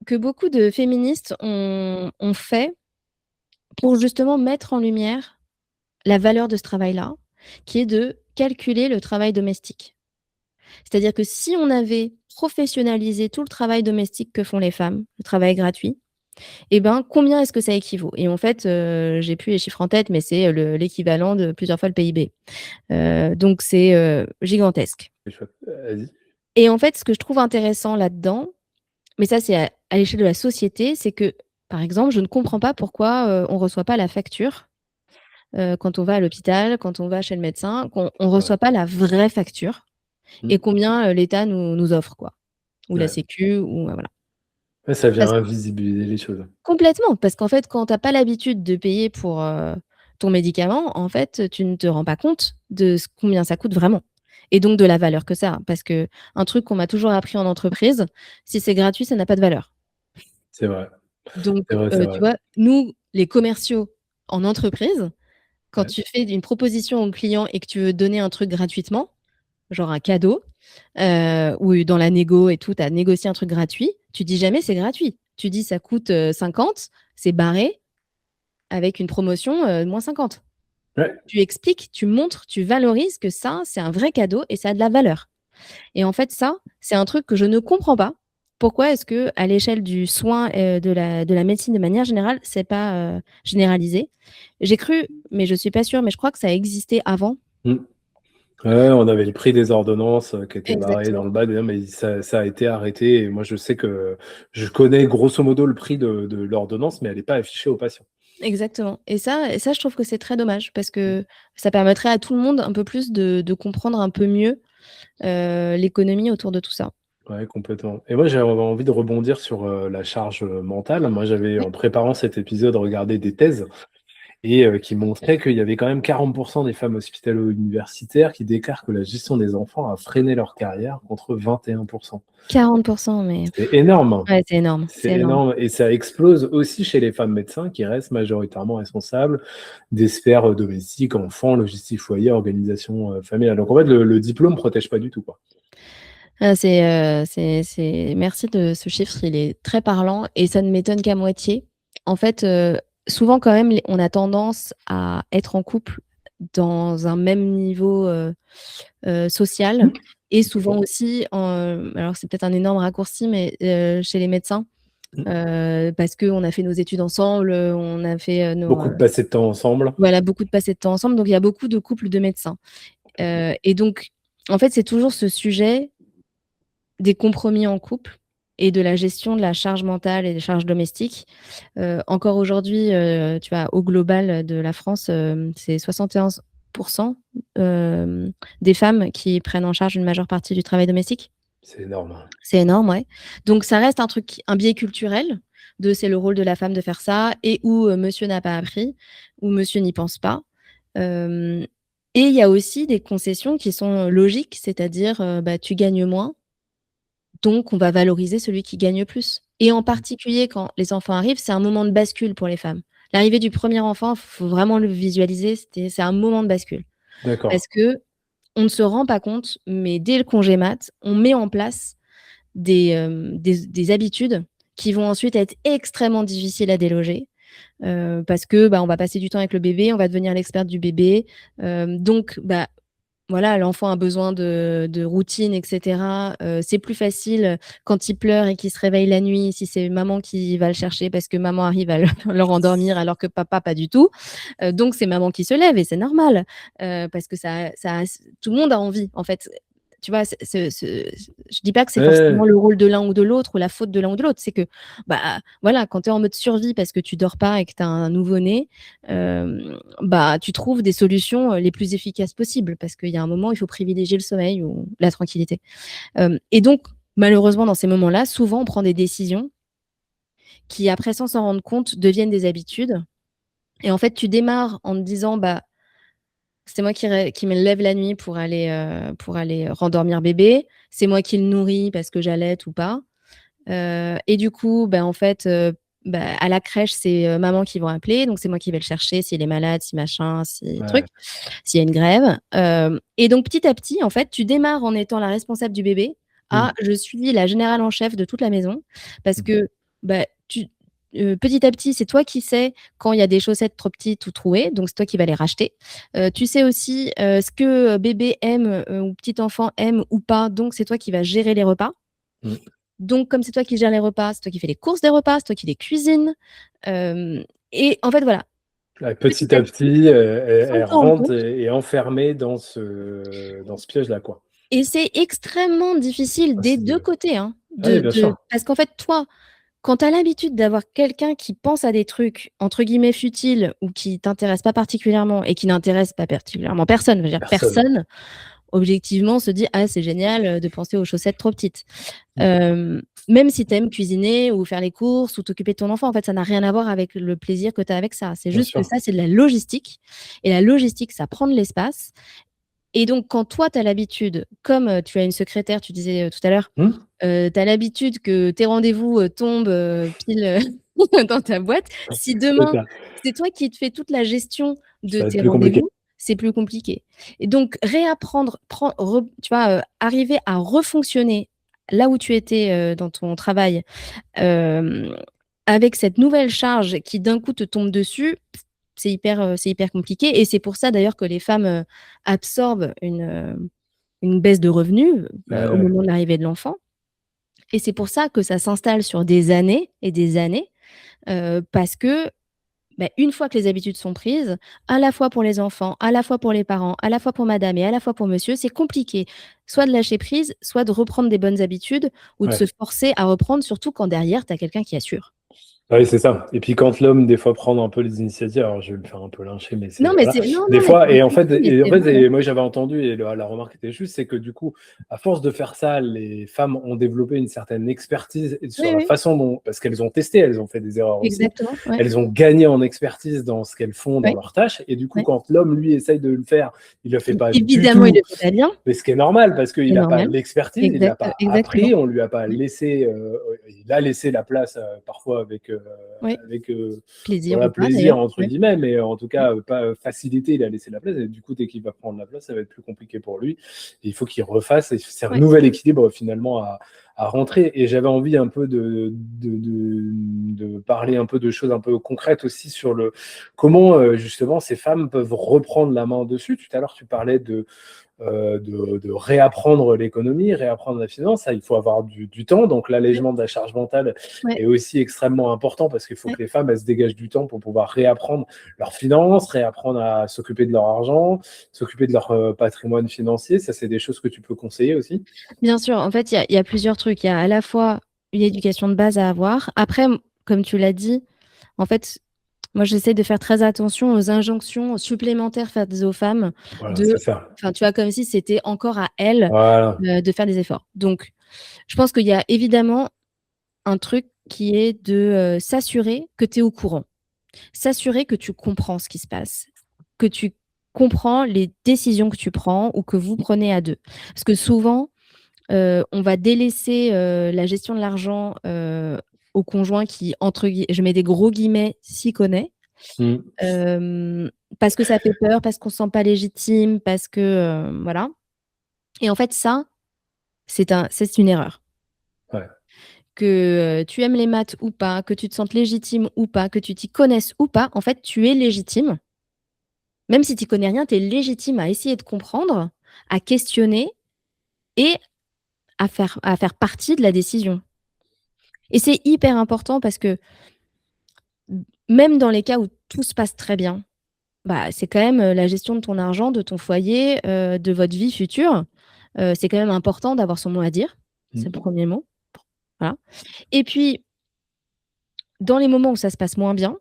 que beaucoup de féministes ont fait pour justement mettre en lumière la valeur de ce travail-là, qui est de calculer le travail domestique. C'est-à-dire que si on avait professionnalisé tout le travail domestique que font les femmes, le travail gratuit, et ben, combien est-ce que ça équivaut? Et en fait, j'ai plus les chiffres en tête, mais c'est l'équivalent de plusieurs fois le PIB. Donc c'est, gigantesque. C'est chouette. Vas-y. Et en fait, ce que je trouve intéressant là-dedans, mais ça, c'est à l'échelle de la société, c'est que, par exemple, je ne comprends pas pourquoi, on reçoit pas la facture, quand on va à l'hôpital, quand on va chez le médecin, qu'on Ouais. reçoit pas la vraie facture, et Mm. combien, l'État nous offre, quoi. ou la Ouais. sécu ou voilà. Ouais, ça vient Parce invisibiliser les choses. Complètement, parce qu'en fait, quand tu as pas l'habitude de payer pour, ton médicament, en fait, tu ne te rends pas compte de ce combien ça coûte vraiment et donc de la valeur que ça a. Parce qu'un truc qu'on m'a toujours appris en entreprise, si c'est gratuit, ça n'a pas de valeur. C'est vrai, Donc, c'est vrai, c'est tu vrai. vois, nous, les commerciaux en entreprise, quand Ouais. tu fais une proposition au client et que tu veux donner un truc gratuitement, genre un cadeau, ou dans la négo et tout, tu as négocié un truc gratuit, tu dis jamais: «C'est gratuit». Tu dis: «Ça coûte, 50», c'est barré avec une promotion, moins 50. Ouais. Tu expliques, tu montres, tu valorises que ça, c'est un vrai cadeau et ça a de la valeur et en fait, ça, c'est un truc que je ne comprends pas. Pourquoi est-ce qu'à l'échelle du soin, de la médecine de manière générale, c'est pas, généralisé? J'ai cru, mais je suis pas sûre, mais je crois que ça existait avant. Mmh. Ouais, on avait le prix des ordonnances, qui était barré dans Exactement. le bas, d'ailleurs, mais ça a été arrêté et moi je sais que je connais grosso modo le prix de l'ordonnance, mais elle est pas affichée aux patients. Exactement et ça, je trouve que c'est très dommage parce Mmh. que ça permettrait à tout le monde un peu plus de comprendre un peu mieux, l'économie autour de tout ça. Ouais, complètement et moi, j'avais envie de rebondir sur, la charge, mentale. Moi, j'avais, Ouais, en préparant cet épisode, regardé des thèses et qui montraient qu'il y avait quand même 40 des femmes hospitalo-universitaires qui déclarent que la gestion des enfants a freiné leur carrière contre 21. 40 mais C'est énorme, hein. ouais, c'est énorme, C'est c'est énorme. énorme et ça explose aussi chez les femmes médecins qui restent majoritairement responsables des sphères, domestiques, enfants, logistique foyer, organisation, familiale. Donc en fait, le diplôme protège pas du tout, quoi. Ah, c'est merci de ce chiffre, il est très parlant et ça ne m'étonne qu'à moitié. En fait, souvent quand même, les on a tendance à être en couple dans un même niveau, social et souvent Complètement. aussi alors c'est peut-être un énorme raccourci, mais chez les médecins, Mmh. parce qu'on a fait nos études ensemble, on a fait, nos, Beaucoup de passer de temps ensemble. voilà, beaucoup de passer de temps ensemble, donc il y a beaucoup de couples de médecins, Complètement. et donc en fait, c'est toujours ce sujet des compromis en couple et de la gestion de la charge mentale et des charges domestiques. Encore aujourd'hui, tu vois, au global de la France, c'est 71 des femmes qui prennent en charge une majeure partie du travail domestique. C'est énorme, hein. C'est énorme, ouais. Donc ça reste un biais culturel de c'est le rôle de la femme de faire ça et ou monsieur n'a pas appris ou monsieur n'y pense pas. Hem et il y a aussi des concessions qui sont logiques, c'est-à-dire, bah, tu gagnes moins, donc on va valoriser celui qui gagne plus et en Mmh. particulier quand les enfants arrivent, c'est un moment de bascule pour les femmes. L'arrivée du premier enfant, faut vraiment le visualiser, c'est un moment de bascule. D'accord. Parce qu'on ne se rend pas compte, mais dès le congé mat, on met en place des habitudes qui vont ensuite être extrêmement difficiles à déloger, parce que, bah, on va passer du temps avec le bébé, on va devenir l'experte du bébé, donc bah, voilà, l'enfant a besoin de routine et cetera. C'est plus facile, quand il pleure et qu'il se réveille la nuit, si c'est maman qui va le chercher parce que maman arrive à le le rendormir alors que papa pas du tout. Donc c'est maman qui se lève et c'est normal, parce que ça tout le monde a envie en fait. Tu vois? Je dis pas que c'est forcément Ouais, le rôle de l'un ou de l'autre ou la faute de l'un ou de l'autre. C'est que, bah, voilà, quand tu es en mode survie parce que tu dors pas et que tu as un nouveau-né, bah, tu trouves des solutions, les plus efficaces possibles parce qu'il y a un moment, il faut privilégier le sommeil ou la tranquillité. Et donc malheureusement, dans ces moments-là, souvent, on prend des décisions qui après, sans s'en rendre compte, deviennent des habitudes et en fait, tu démarres en te disant: «Bah, c'est moi qui me lève la nuit pour aller rendormir bébé. C'est moi qui le nourris parce que j'allaite ou pas». Et du coup, bah, en fait, bah, à la crèche, c'est, maman qui vont appeler, donc c'est moi qui vais le chercher s'il est malade, si machin, si truc, ouais. s'il y a une grève. Et donc petit à petit, en fait, tu démarres en étant la responsable du bébé Mmh. à je suis la générale en chef de toute la maison parce Mmh. que, bah, petit à petit, c'est toi qui sais quand il y a des chaussettes trop petites ou trouées, donc c'est toi qui vas les racheter. Tu sais aussi, ce que, bébé aime, ou petit enfant aime ou pas, donc c'est toi qui vas gérer les repas. Mmh. Donc comme c'est toi qui gères les repas, c'est toi qui fais les courses des repas, c'est toi qui les cuisines, hem et en fait, voilà, Ouais, petit petit à à petit, petit, sans elle te rendre rentre compte et est enfermée dans ce piège-là, quoi. et c'est extrêmement difficile Ah, des c'est 2 côtés, hein, ouais, bien de sûr. parce qu'en fait, toi, quand tu as l'habitude d'avoir quelqu'un qui pense à des trucs, entre guillemets «futiles» ou qui t'intéressent pas particulièrement et qui n'intéressent pas particulièrement personne, je veux dire Personne. personne, objectivement se dit: «Ah, c'est génial, de penser aux chaussettes trop petites». Mmh. Même si tu aimes cuisiner ou faire les courses ou t'occuper de ton enfant, en fait, ça n'a rien à voir avec le plaisir que tu as avec ça. C'est Bien juste que sûr. ça, c'est de la logistique et la logistique, ça prend de l'espace et donc quand toi, tu as l'habitude, comme, tu as une secrétaire, tu disais, tout à l'heure, Mmh. tu as l'habitude que tes rendez-vous, tombent, pile, dans ta boîte. Si C'est demain, ça. c'est toi qui te fais toute la gestion de Ça va être tes plus compliqué. rendez-vous, c'est plus compliqué et donc réapprendre, tu vois, arriver à refonctionner là où tu étais, dans ton travail, hem, avec cette nouvelle charge qui d'un coup te tombe dessus, c'est hyper compliqué et c'est pour ça d'ailleurs que les femmes, absorbent une baisse de revenus, Ouais, au ouais. moment de l'arrivée de l'enfant et c'est pour ça que ça s'installe sur des années et des années, parce que, bah, une fois que les habitudes sont prises, à la fois pour les enfants, à la fois pour les parents, à la fois pour madame et à la fois pour monsieur, c'est compliqué. Soit de lâcher prise, soit de reprendre des bonnes habitudes ou de se Ouais. forcer à reprendre, surtout quand derrière tu as quelqu'un qui assure. Oui, c'est ça. Et puis quand l'homme, des fois, prend un peu les initiatives, alors je vais me faire un peu lyncher, mais Non, c'est mais voilà. c'est non, Des non, mais tu fois, bien compris, mais c'est vrai, hein. et moi j'avais entendu, et la remarque était juste, c'est que du coup, à force de faire ça, les femmes ont développé une certaine expertise Oui, sur la oui, façon dont, parce qu'elles ont testé, elles ont fait des erreurs aussi, exactement, ouais, elles ont gagné en expertise dans ce qu'elles font dans ouais, leurs tâches, et du coup, ouais. quand l'homme, lui, essaye de le faire, il le fait Mmh, pas du évidemment, il tout. le fait pas bien, Mais ce qui est normal, parce qu'il c'est n'a pas normal. l'expertise, il l'a pas Exactement. appris, on lui a pas Ouais, laissé, il a laissé la place, parfois ouais, avec plaisir voilà, ou pas plaisir d'ailleurs, entre ouais, guillemets, mais en tout ouais, cas, pas facilité, il a laissé la place, et du coup, dès qu'il va prendre la place, ça va être plus compliqué pour lui. Et il faut qu'il refasse, et c'est un ouais, nouvel équilibre finalement à rentrer. Et j'avais envie un peu de parler un peu de choses un peu concrètes aussi sur le comment justement ces femmes peuvent reprendre la main dessus. Tout à l'heure, tu parlais de réapprendre l'économie, réapprendre la finance. Ça, il faut avoir du temps. Donc, ouais, l'allègement de la charge mentale ouais, est aussi extrêmement important, parce qu'il faut ouais. que les femmes, elles se dégagent du temps pour pouvoir réapprendre leurs finances, réapprendre à s'occuper de leur argent, s'occuper de leur patrimoine financier. Ça, c'est des choses que tu peux conseiller aussi. Bien sûr, en fait, il y a plusieurs trucs. Il y a à la fois une éducation de base à avoir. Après, comme tu l'as dit, en fait, moi, j'essaie de faire très attention aux injonctions supplémentaires faites aux femmes Voilà, de c'est ça. enfin, tu vois, comme si c'était encore à elles, Voilà. de faire des efforts. Donc, je pense qu'il y a évidemment un truc qui est de, s'assurer que tu es au courant. S'assurer que tu comprends ce qui se passe, que tu comprends les décisions que tu prends ou que vous prenez à 2. Parce que souvent, on va délaisser, la gestion de l'argent, au conjoint qui, entre gui je mets des gros guillemets, «s'y connaît», Mm. parce que ça fait peur, parce qu'on se sent pas légitime, parce que, voilà et en fait ça, c'est une erreur. Ouais, Que, tu aimes les maths ou pas, que tu te sentes légitime ou pas, que tu t'y connaisses ou pas, en fait, tu es légitime. Même si tu y connais rien, tu es légitime à essayer de comprendre, à questionner et à faire partie de la décision et c'est hyper important parce que même dans les cas où tout se passe très bien, bah, c'est quand même, la gestion de ton argent, de ton foyer, de votre vie future. C'est quand même important d'avoir son mot à dire. C'est le mm, premier mot, voilà et puis, dans les moments où ça se passe moins bien,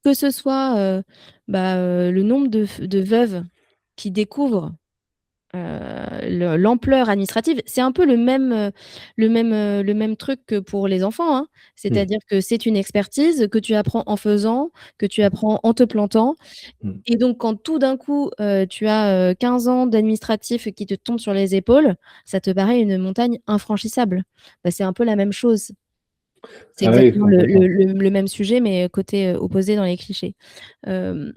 que ce soit, le nombre de veuves qui découvrent l'ampleur administrative, c'est un peu le même truc que pour les enfants, hein. mm, C'est-à-dire que c'est une expertise que tu apprends en faisant, que tu apprends en te plantant mm. et donc quand tout d'un coup, tu as, 15 ans d'administratif qui te tombent sur les épaules, ça te paraît une montagne infranchissable. Bah, c'est un peu la même chose. C'est Ah oui, exactement complètement. le même sujet mais côté, opposé dans les clichés. Hem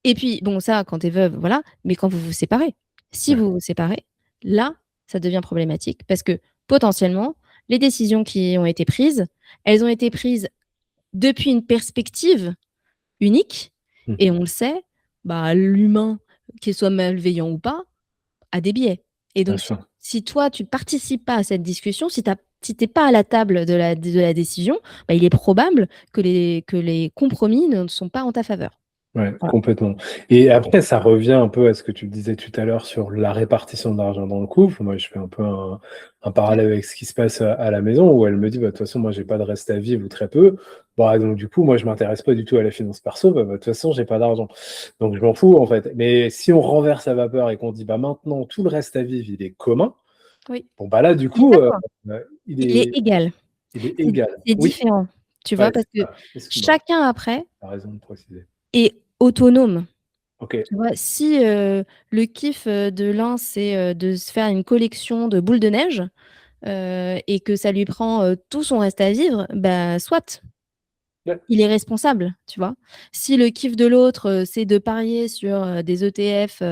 Et puis, bon, ça, quand tu es veuve, voilà, mais quand vous vous séparez. Si Ouais. vous vous séparez, là, ça devient problématique parce que potentiellement, les décisions qui ont été prises, elles ont été prises depuis une perspective unique Mm. et on le sait, bah, l'humain, qu'il soit malveillant ou pas, a des biais et Bien donc sûr. si toi, tu ne participes pas à cette discussion, si tu es pas à la table de la décision, bah, il est probable que les compromis ne sont pas en ta faveur. Ouais, Voilà. complètement. Et après, ça revient un peu à ce que tu disais tout à l'heure sur la répartition de l'argent dans le couple. Moi, je fais un peu un parallèle avec ce qui se passe à la maison où elle me dit, bah, de toute façon, moi, j'ai pas de reste à vivre ou très peu. Bon, donc, du coup, moi, je m'intéresse pas du tout à la finance perso. Bah, de toute façon, j'ai pas d'argent. Donc, je m'en fous, en fait. Mais si on renverse la vapeur et qu'on dit, bah, maintenant, tout le reste à vivre, il est commun. Oui. Bon, bah, là, du Il est coup, pas quoi. il Il est est, égal. il est C'est égal. c'est Oui. différent, tu vois? Ouais, Parce c'est que ça. Excuse-moi. chacun après T'as raison de préciser. est autonome. Ok. Tu vois? Si, le kiff, de l'un, c'est, de se faire une collection de boules de neige, et que ça lui prend, tout son reste à vivre, bah, soit, Ouais. il est responsable, tu vois? Si le kiff de l'autre, c'est de parier sur, des ETF,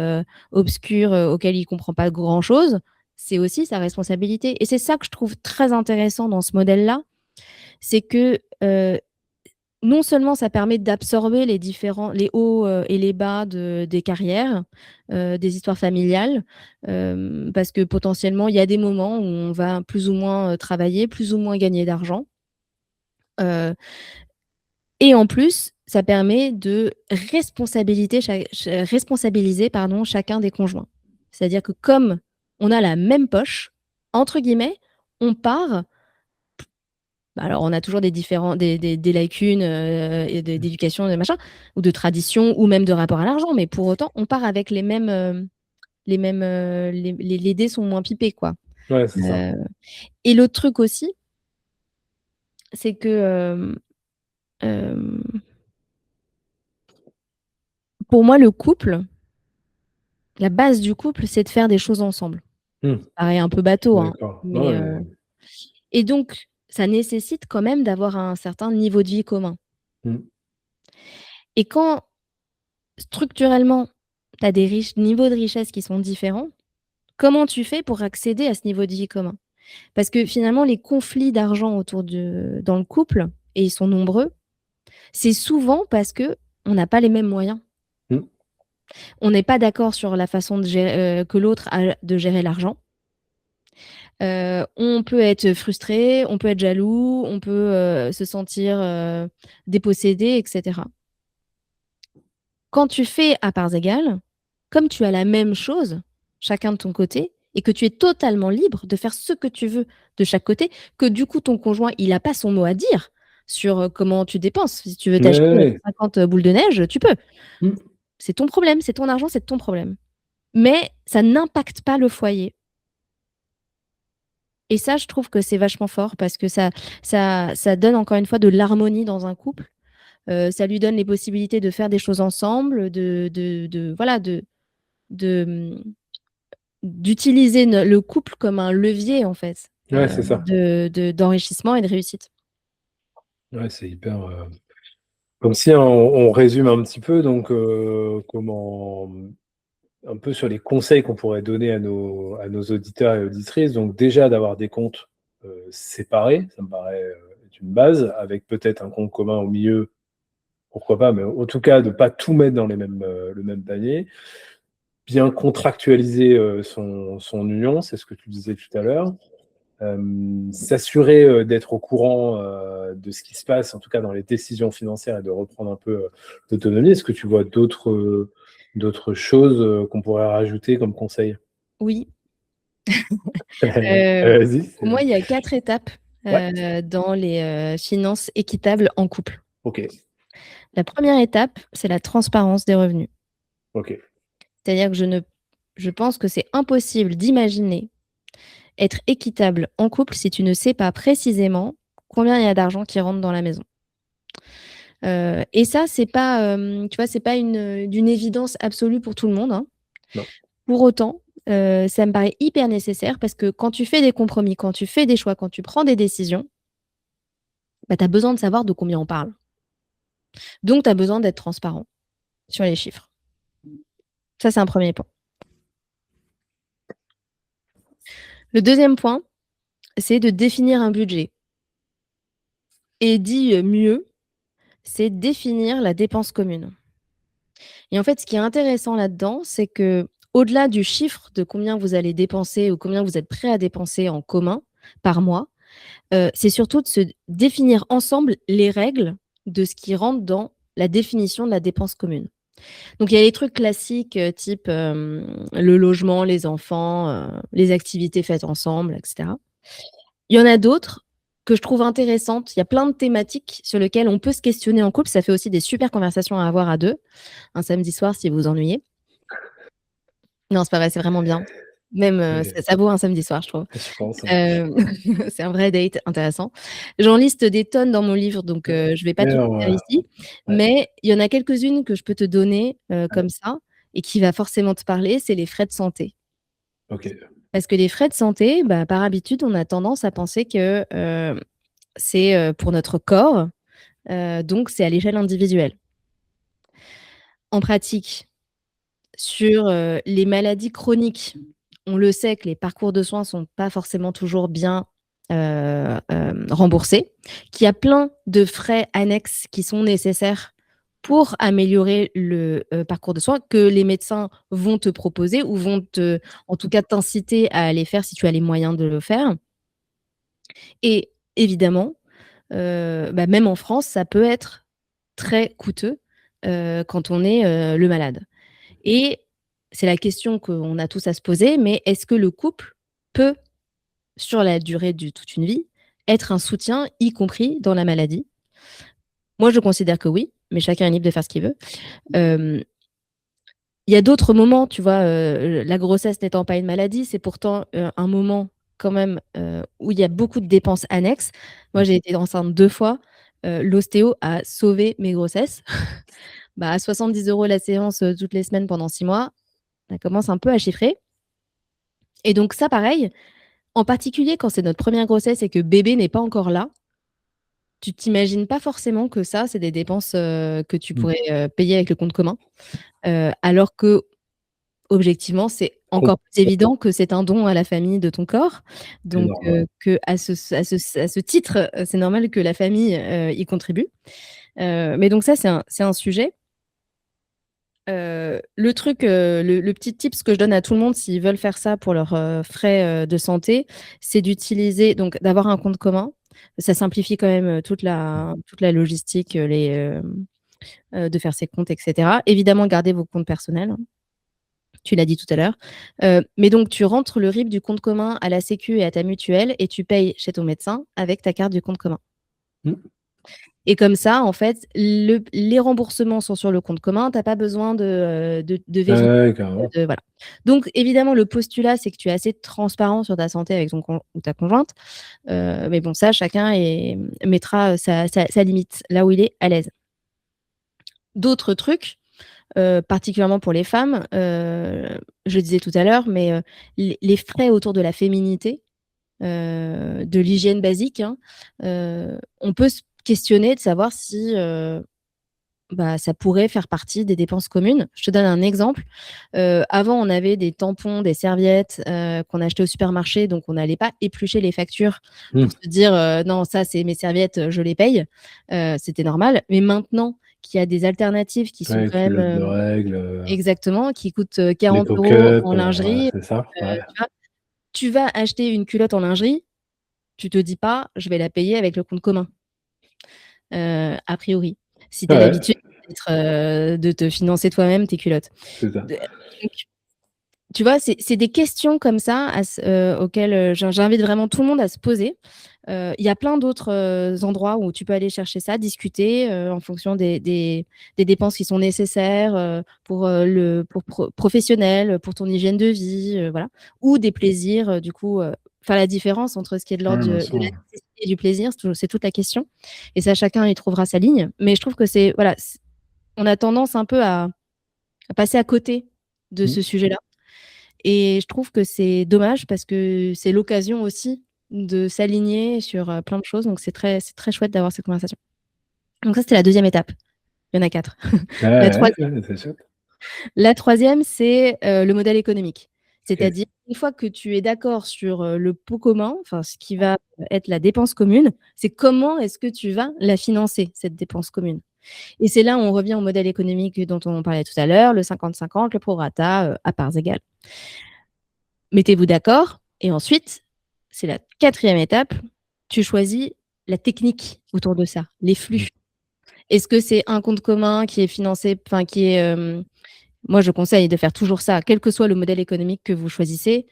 obscurs, auxquels il comprend pas grand-chose, c'est aussi sa responsabilité et c'est ça que je trouve très intéressant dans ce modèle-là, c'est que, non seulement ça permet d'absorber les hauts, et les bas des carrières, des histoires familiales, parce que potentiellement, il y a des moments où on va plus ou moins, travailler, plus ou moins gagner d'argent, heu et en plus, ça permet de responsabiliser, pardon, chacun des conjoints. C'est-à-dire que comme on a la même «poche», entre guillemets, on part. Bah, alors, on a toujours des lacunes, et d'éducation, de machin, ou de tradition, ou même de rapport à l'argent, mais pour autant, on part avec les dés sont moins pipés, quoi. Ouais, c'est ça. Heu et l'autre truc aussi, c'est que, pour moi, le couple, la base du couple, c'est de faire des choses ensemble. Hmm. Ça paraît un peu bateau, hein, D'accord. Non, mais et donc ça nécessite quand même d'avoir un certain niveau de vie commun hmm. et quand structurellement, tu as des niveaux de richesse qui sont différents. Comment tu fais pour accéder à ce niveau de vie commun? Parce que finalement, les conflits d'argent dans le couple, et ils sont nombreux, c'est souvent parce qu'on n'a pas les mêmes moyens. Hmm. On n'est pas d'accord sur la façon que l'autre a de gérer l'argent. On peut être frustré, on peut être jaloux, on peut, se sentir, dépossédé et cetera. Quand tu fais à parts égales, comme tu as la même chose, chacun de ton côté, et que tu es totalement libre de faire ce que tu veux de chaque côté, que du coup ton conjoint, il a pas son mot à dire sur, comment tu dépenses. Si tu veux Ouais, ouais, t'acheter, ouais. 50 boules de neige, tu peux. Hmm. C'est ton problème, c'est ton argent, c'est ton problème. Mais ça n'impacte pas le foyer et ça, je trouve que c'est vachement fort parce que ça donne encore une fois de l'harmonie dans un couple. Ça lui donne les possibilités de faire des choses ensemble, de voilà, de, d'utiliser le couple comme un levier en fait, Ouais, c'est ça. d'enrichissement et de réussite. Ouais, c'est hyper. Comme si on résume un petit peu, donc, comment. Un peu sur les conseils qu'on pourrait donner à nos auditeurs et auditrices. Donc, déjà, d'avoir des comptes séparés, ça me paraît être une base, avec peut-être un compte commun au milieu, pourquoi pas, mais en tout cas, de ne pas tout mettre dans le même panier. Bien contractualiser son union, c'est ce que tu disais tout à l'heure. S'assurer d'être au courant de ce qui se passe, en tout cas dans les décisions financières, et de reprendre un peu d'autonomie. Est-ce que tu vois d'autres choses qu'on pourrait rajouter comme conseil? Oui, Vas-y. pour moi, il y a 4 étapes, Ouais. dans les, finances équitables en couple. Ok. La première étape, c'est la transparence des revenus. Ok. C'est-à-dire que je pense que c'est impossible d'imaginer être équitable en couple si tu ne sais pas précisément combien il y a d'argent qui rentre dans la maison. Et ça, c'est pas, tu vois, c'est pas d'une évidence absolue pour tout le monde, hein. Non. Pour autant, ça me paraît hyper nécessaire parce que quand tu fais des compromis, quand tu fais des choix, quand tu prends des décisions, bah, tu as besoin de savoir de combien on parle. Donc tu as besoin d'être transparent sur les chiffres. Ça, c'est un premier point. Le deuxième point, c'est de définir un budget et dit, mieux, c'est définir la dépense commune. Et en fait, ce qui est intéressant là-dedans, c'est que au delà du chiffre de combien vous allez dépenser ou combien vous êtes prêt à dépenser en commun par mois, c'est surtout de se définir ensemble les règles de ce qui rentre dans la définition de la dépense commune. Donc, il y a les trucs classiques type le logement, les enfants, les activités faites ensemble, etc. Il y en a d'autres que je trouve intéressantes. Il y a plein de thématiques sur lesquelles on peut se questionner en couple. Ça fait aussi des super conversations à avoir à deux, un samedi soir si vous vous ennuyez. Non, c'est pas vrai, c'est vraiment bien. Même, ça vaut un samedi soir, je trouve. Je pense. C'est un vrai date intéressant. J'en liste des tonnes dans mon livre, donc je vais pas tout D'ailleurs, faire ici. ouais. Mais il y en a quelques-unes que je peux te donner comme ça et qui va forcément te parler, c'est les frais de santé. Ok. Parce que les frais de santé, bah, par habitude, on a tendance à penser que c'est pour notre corps, donc c'est à l'échelle individuelle. En pratique, sur les maladies chroniques, on le sait que les parcours de soins sont pas forcément toujours bien remboursés, qu'il y a plein de frais annexes qui sont nécessaires pour améliorer le parcours de soins que les médecins vont te proposer ou vont en tout cas t'inciter à aller faire si tu as les moyens de le faire. Et évidemment, bah, même en France, ça peut être très coûteux quand on est le malade. Et c'est la question qu'on a tous à se poser, mais est-ce que le couple peut, sur la durée de toute une vie, être un soutien, y compris dans la maladie? Moi, je considère que oui, mais chacun est libre de faire ce qu'il veut. Il y a d'autres moments, tu vois, la grossesse n'étant pas une maladie, c'est pourtant un moment quand même où il y a beaucoup de dépenses annexes. Moi, j'ai été enceinte 2 fois. L'ostéo a sauvé mes grossesses. Bah, à 70 € la séance toutes les semaines pendant 6 mois, ça commence un peu à chiffrer. Et donc ça, pareil, en particulier quand c'est notre première grossesse et que bébé n'est pas encore là, tu t'imagines pas forcément que ça, c'est des dépenses que tu Mm. pourrais payer avec le compte commun. Alors que objectivement, c'est encore plus évident que c'est un don à la famille de ton corps. Donc, Énorme. qu'à ce titre, c'est normal que la famille y contribue. Mais donc ça, c'est un sujet. Le truc, le petit tips que je donne à tout le monde s'ils veulent faire ça pour leurs frais de santé, c'est d'avoir un compte commun. Ça simplifie quand même toute la logistique, de faire ses comptes, et cetera. Évidemment, gardez vos comptes personnels, hein. Tu l'as dit tout à l'heure. Mais donc tu rentres le RIB du compte commun à la sécu et à ta mutuelle et tu payes chez ton médecin avec ta carte du compte commun. Mm. Et comme ça, en fait, les remboursements sont sur le compte commun. Tu as pas besoin de vérifier, Ouais, carrément. voilà. Donc évidemment, le postulat, c'est que tu es assez transparent sur ta santé avec ton ou ta conjointe. Mais bon, ça, chacun mettra sa limite, là où il est à l'aise. D'autres trucs, particulièrement pour les femmes, je le disais tout à l'heure, mais les frais autour de la féminité, de l'hygiène basique, hein, on peut se questionner de savoir si bah, ça pourrait faire partie des dépenses communes. Je te donne un exemple. Avant, on avait des tampons, des serviettes qu'on achetait au supermarché, donc on n'allait pas éplucher les factures pour Mm. se dire non, ça c'est mes serviettes, je les paye. C'était normal. Mais maintenant qu'il y a des alternatives qui sont Ouais, quand même culotte de règles, exactement, qui coûtent les 40 € coquettes, en ouais, lingerie, c'est ça. Ouais. tu vois? Tu vas acheter une culotte en lingerie, tu te dis pas: «Je vais la payer avec le compte commun», a priori. Si tu as Ouais, l'habitude de te financer toi-même tes culottes. c'est ça. De donc tu vois, c'est des questions comme ça auxquelles, j'invite vraiment tout le monde à se poser. Il y a plein d'autres endroits où tu peux aller chercher ça, discuter en fonction des dépenses qui sont nécessaires pour professionnel, pour ton hygiène de vie, voilà, ou des plaisirs, du coup, faire la différence entre ce qui est de l'ordre Ouais, bien de la sûr. nécessité et du plaisir, c'est toute la question. Et ça, chacun y trouvera sa ligne. Mais je trouve que voilà, on a tendance un peu à passer à côté de Mm. ce sujet-là. Et je trouve que c'est dommage parce que c'est l'occasion aussi de s'aligner sur plein de choses. Donc c'est très chouette d'avoir cette conversation. Donc ça, c'était la deuxième étape. Il y en a 4. Ouais, La ouais, troisième, c'est sûr. la troisième, c'est le modèle économique. Ok. C'est-à-dire, une fois que tu es d'accord sur le pot commun, enfin ce qui va être la dépense commune, c'est comment est-ce que tu vas la financer, cette dépense commune. Et c'est là où on revient au modèle économique dont on parlait tout à l'heure, le 50-50, le prorata à parts égales. Mettez-vous d'accord et ensuite, c'est la quatrième étape, tu choisis la technique autour de ça, les Mm. flux. Est-ce que c'est un compte commun qui est financé, enfin qui est, moi je conseille de faire toujours ça, quel que soit le modèle économique que vous choisissez.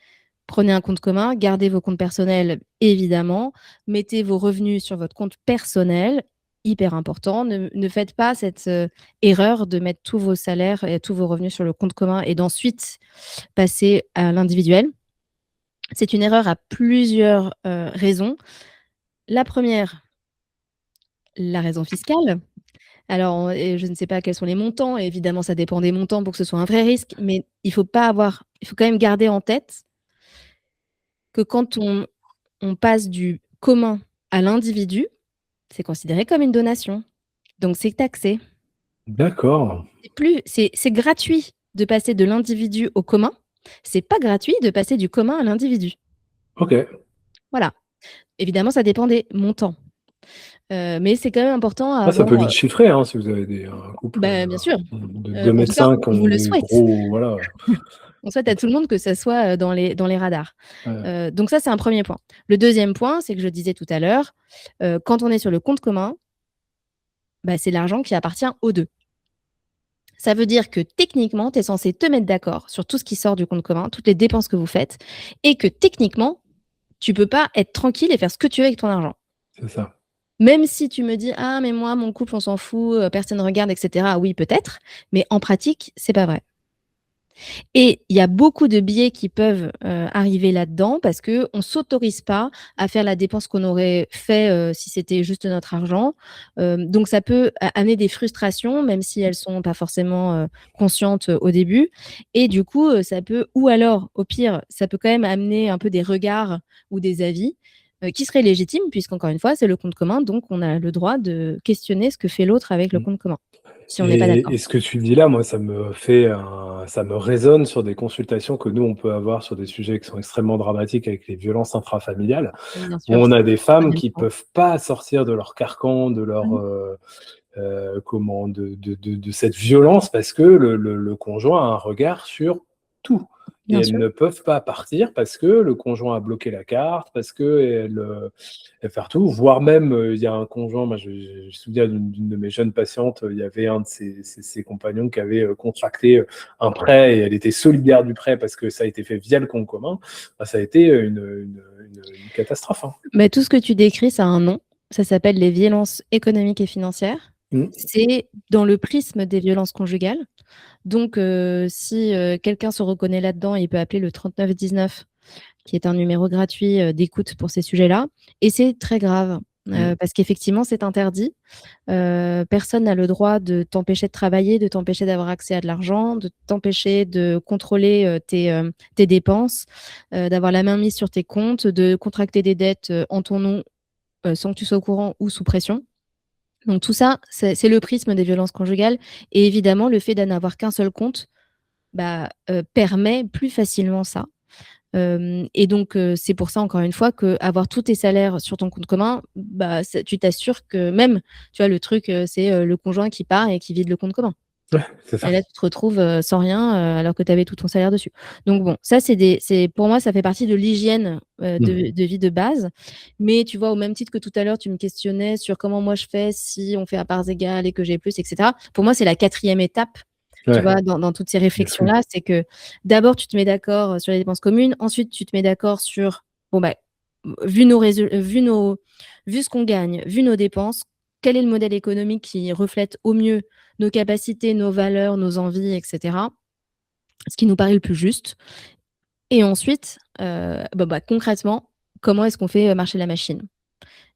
Prenez un compte commun, gardez vos comptes personnels évidemment, mettez vos revenus sur votre compte personnel, hyper important. Ne faites pas cette erreur de mettre tous vos salaires et tous vos revenus sur le compte commun et d'ensuite passer à l'individuel. C'est une erreur à plusieurs raisons. La première, la raison fiscale. Alors, je ne sais pas quels sont les montants. Évidemment, ça dépend des montants pour que ce soit un vrai risque, mais il faut quand même garder en tête que quand on passe du commun à l'individu, c'est considéré comme une donation. Donc, c'est taxé. D'accord. C'est gratuit de passer de l'individu au commun. C'est pas gratuit de passer du commun à l'individu. Ok. Voilà. Évidemment, ça dépend des montants. Mais c'est quand même important à Ça peut avoir. vite chiffrer, hein, si vous avez un couple Bien sûr. de 2 En mètres tout cas, 5 qui on ont vous le des souhaite. gros. Voilà. On souhaite à tout le monde que ça soit dans les radars. Ouais. Donc ça, c'est un premier point. Le deuxième point, c'est que je disais tout à l'heure, quand on est sur le compte commun, c'est l'argent qui appartient aux deux. Ça veut dire que techniquement, tu es censé te mettre d'accord sur tout ce qui sort du compte commun, toutes les dépenses que vous faites, et que techniquement, tu peux pas être tranquille et faire ce que tu veux avec ton argent. C'est ça. Même si tu me dis, ah, mais moi, mon couple, on s'en fout, personne ne regarde, etc. Oui, peut-être, mais en pratique, c'est pas vrai. Et il y a beaucoup de biais qui peuvent arriver là-dedans parce qu'on ne s'autorise pas à faire la dépense qu'on aurait fait si c'était juste notre argent. Donc, ça peut amener des frustrations, même si elles ne sont pas forcément conscientes au début. Et du coup, ça peut, ou alors, au pire, ça peut quand même amener un peu des regards ou des avis qui seraient légitimes, puisqu'encore une fois, c'est le compte commun. Donc, on a le droit de questionner ce que fait l'autre avec le compte commun, si on n'est pas d'accord. Et ce que tu dis là, moi, ça me résonne sur des consultations que nous, on peut avoir sur des sujets qui sont extrêmement dramatiques avec les violences intrafamiliales, Bien où sûr, on c'est a le des femmes troisième qui point. peuvent pas sortir de leur carcan, de leur Mhm. de cette violence parce que le conjoint a un regard sur tout. Et Bien elles sûr. ne peuvent pas partir parce que le conjoint a bloqué la carte, parce qu'elle elle fait tout, voire même, il y a un conjoint, moi je me souviens d'une de mes jeunes patientes, il y avait un de ses compagnons qui avait contracté un prêt et elle était solidaire du prêt parce que ça a été fait via le compte commun. Ça a été une catastrophe. Hein. Mais tout ce que tu décris, ça a un nom. Ça s'appelle les violences économiques et financières. Mmh. C'est dans le prisme des violences conjugales. Donc, si quelqu'un se reconnaît là-dedans, il peut appeler le 3919, qui est un numéro gratuit d'écoute pour ces sujets-là. Et c'est très grave, Mmh. parce qu'effectivement, c'est interdit. Personne n'a le droit de t'empêcher de travailler, de t'empêcher d'avoir accès à de l'argent, de t'empêcher de contrôler tes dépenses, d'avoir la main mise sur tes comptes, de contracter des dettes en ton nom sans que tu sois au courant ou sous pression. Donc tout ça, c'est le prisme des violences conjugales. Et évidemment, le fait d'en avoir qu'un seul compte permet plus facilement ça. Et donc, c'est pour ça, encore une fois, qu'avoir tous tes salaires sur ton compte commun, tu t'assures que même, tu vois, le truc, c'est le conjoint qui part et qui vide le compte commun. Ouais, c'est ça. Et là, tu te retrouves sans rien alors que tu avais tout ton salaire dessus. Donc bon, ça, pour moi, ça fait partie de l'hygiène Mmh. de vie de base. Mais tu vois, au même titre que tout à l'heure, tu me questionnais sur comment moi je fais si on fait à parts égales et que j'ai plus, etc. Pour moi, c'est la quatrième étape, tu Ouais, vois, dans toutes ces de fou. réflexions-là. C'est que d'abord, tu te mets d'accord sur les dépenses communes. Ensuite, tu te mets d'accord sur, bon, vu nos vu ce qu'on gagne, vu nos dépenses, quel est le modèle économique qui reflète au mieux nos capacités, nos valeurs, nos envies, etc. Ce qui nous paraît le plus juste. Et ensuite, concrètement, comment est-ce qu'on fait marcher la machine?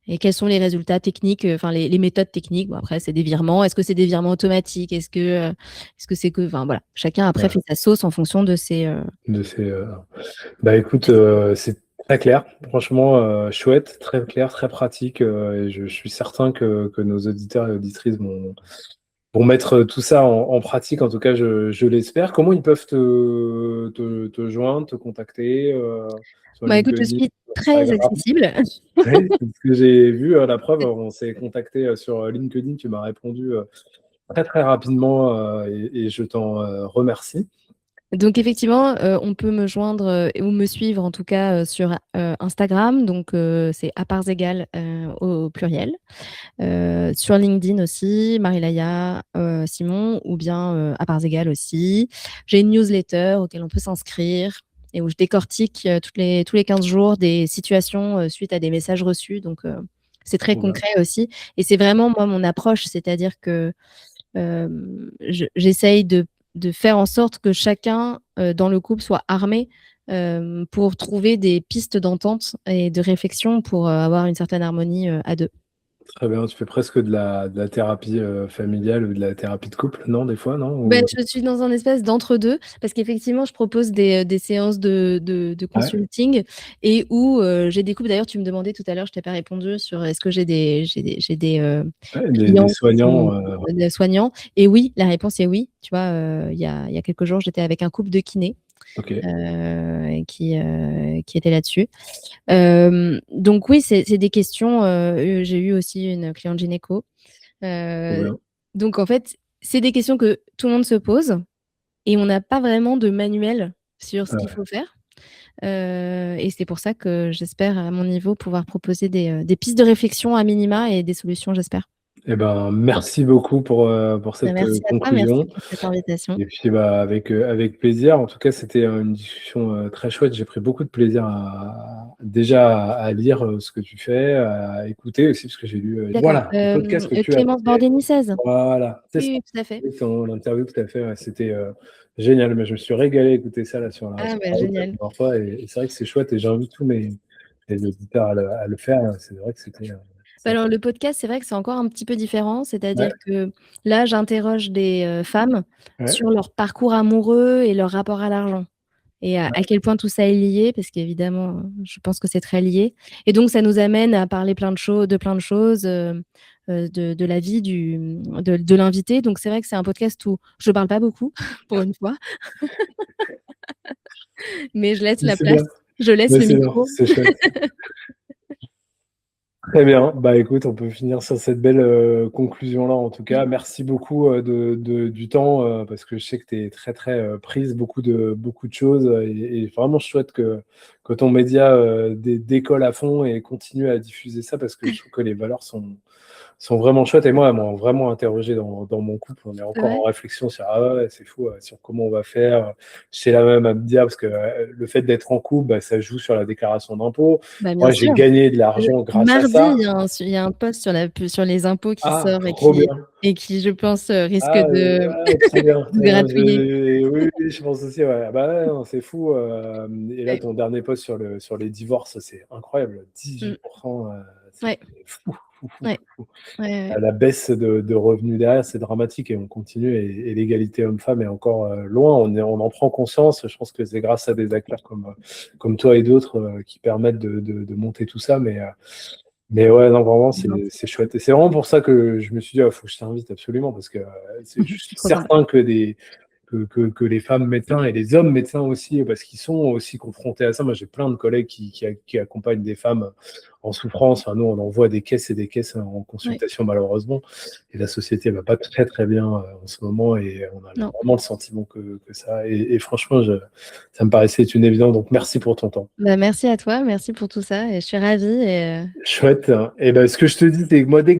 Et quels sont les résultats techniques, enfin les méthodes techniques? Bon, après, c'est des virements. Est-ce que c'est des virements automatiques? Est-ce que c'est que, enfin voilà, chacun après Ouais, fait sa sauce en fonction de ses. de ces, bah écoute, c'est très clair, franchement chouette, très clair, très pratique. Et je suis certain que nos auditeurs et auditrices vont mettre tout ça en pratique. En tout cas, je l'espère. Comment ils peuvent te joindre, te contacter sur Bah écoute, je LinkedIn, suis sur très Instagram? accessible. Oui, c'est ce que j'ai vu à la preuve. On s'est contacté sur LinkedIn. Tu m'as répondu très très rapidement et je t'en remercie. Donc effectivement, on peut me joindre, ou me suivre en tout cas, sur, Instagram, donc c'est à parts égales, au pluriel. Sur LinkedIn aussi, Marie-Laïa, Simon, ou bien, à parts égales aussi. J'ai une newsletter auquel on peut s'inscrire et où je décortique, tous les 15 jours des situations, suite à des messages reçus, donc c'est très Trop bien. concret aussi et c'est vraiment moi mon approche, c'est-à-dire que j'essaye de faire en sorte que chacun dans le couple soit armé pour trouver des pistes d'entente et de réflexion pour avoir une certaine harmonie à deux. Très bien. Tu fais presque de la thérapie familiale ou de la thérapie de couple, non, des fois, non? Ben, je suis dans un espèce d'entre-deux parce qu'effectivement, je propose des séances de Ouais, consulting et où j'ai des couples. D'ailleurs, tu me demandais tout à l'heure, je t'ai pas répondu sur est-ce que j'ai des ouais, des clients qui sont soignants. des soignants. Et oui, la réponse est oui. Tu vois, il y a quelques jours, j'étais avec un couple de kinés Ok, qui était là-dessus. Donc oui, c'est des questions. J'ai eu aussi une cliente gynéco. trop Euh, bien. donc en fait, c'est des questions que tout le monde se pose et on n'a pas vraiment de manuel sur ce qu'il Ouais. faut faire. Et c'est pour ça que j'espère, à mon niveau, pouvoir proposer des pistes de réflexion à minima et des solutions, j'espère. Eh ben, merci beaucoup pour Ben, cette merci à toi, merci conclusion. pour cette invitation. Et puis, bah, avec plaisir. En tout cas, c'était une discussion très chouette. J'ai pris beaucoup de plaisir déjà à lire ce que tu fais, à écouter aussi, parce que j'ai lu, D'accord. voilà, le podcast que tu as Clémence fait. Bordeni 16. Voilà, c'est ça. Oui, oui, tout à fait. L'interview que tu as fait, ouais, c'était génial. Mais je me suis régalé à écouter ça là, Ah, sur bah, la route la génial. première fois. Et c'est vrai que c'est chouette. Et j'invite tous mes auditeurs à le faire. C'est vrai que c'était. Bah, alors, le podcast, c'est vrai que c'est encore un petit peu différent. C'est-à-dire Ouais, que là, j'interroge des femmes ouais, sur leur parcours amoureux et leur rapport à l'argent. Et à quel point tout ça est lié, parce qu'évidemment, je pense que c'est très lié. Et donc, ça nous amène à parler de plein de choses, de la vie de l'invité. Donc, c'est vrai que c'est un podcast où je ne parle pas beaucoup, pour une fois, mais je laisse mais la c'est place, bien. je laisse Mais le c'est bien, micro. c'est chouette. Très bien. Bah écoute, on peut finir sur cette belle conclusion-là en tout cas. Merci beaucoup du temps parce que je sais que tu es très très prise, beaucoup de choses et vraiment chouette que ton média décolle à fond et continue à diffuser ça parce que je trouve que les valeurs sont vraiment chouettes. Et moi, elles m'ont vraiment interrogé dans mon couple. On est C'est encore vrai? en réflexion sur ah ouais, c'est fou, sur comment on va faire. J'étais là même à me dire, parce que le fait d'être en couple, bah, ça joue sur la déclaration d'impôt. Bah, bien Moi, j'ai sûr. gagné de l'argent grâce à Mardi, ça. il y a un post sur les impôts qui Ah, sort trop bien. et qui, je pense, risque Ah, ouais, très bien, de très bien. gratouiller. Oui, oui, je pense aussi. Ouais. Ah bah ouais, non, c'est fou. Et là, Ouais. ton dernier post sur les divorces, c'est incroyable. Mmh. 18%, c'est Ouais, fou, fou, fou, ouais, fou, fou. ouais, ouais. La baisse de revenus derrière, c'est dramatique et on continue. Et l'égalité homme-femme est encore loin. On en prend conscience. Je pense que c'est grâce à des acteurs comme toi et d'autres qui permettent de monter tout ça. Mais ouais, non, vraiment, C'est gentil. c'est chouette. Et c'est vraiment pour ça que je me suis dit, il faut que je t'invite absolument, parce que je suis C'est trop sympa. certain que les femmes médecins et les hommes médecins aussi, parce qu'ils sont aussi confrontés à ça. Moi, j'ai plein de collègues qui accompagnent des femmes en souffrance. Enfin, nous, on envoie des caisses et des caisses en Ouais, consultation, malheureusement. Et la société va pas très, très bien en ce moment. Et on a non. vraiment le sentiment que ça. Et franchement, ça me paraissait être une évidence. Donc, merci pour ton temps. Bah, merci à toi, merci pour tout ça et je suis ravie et Chouette. Et ben, ce que je te dis, c'est que moi, dès que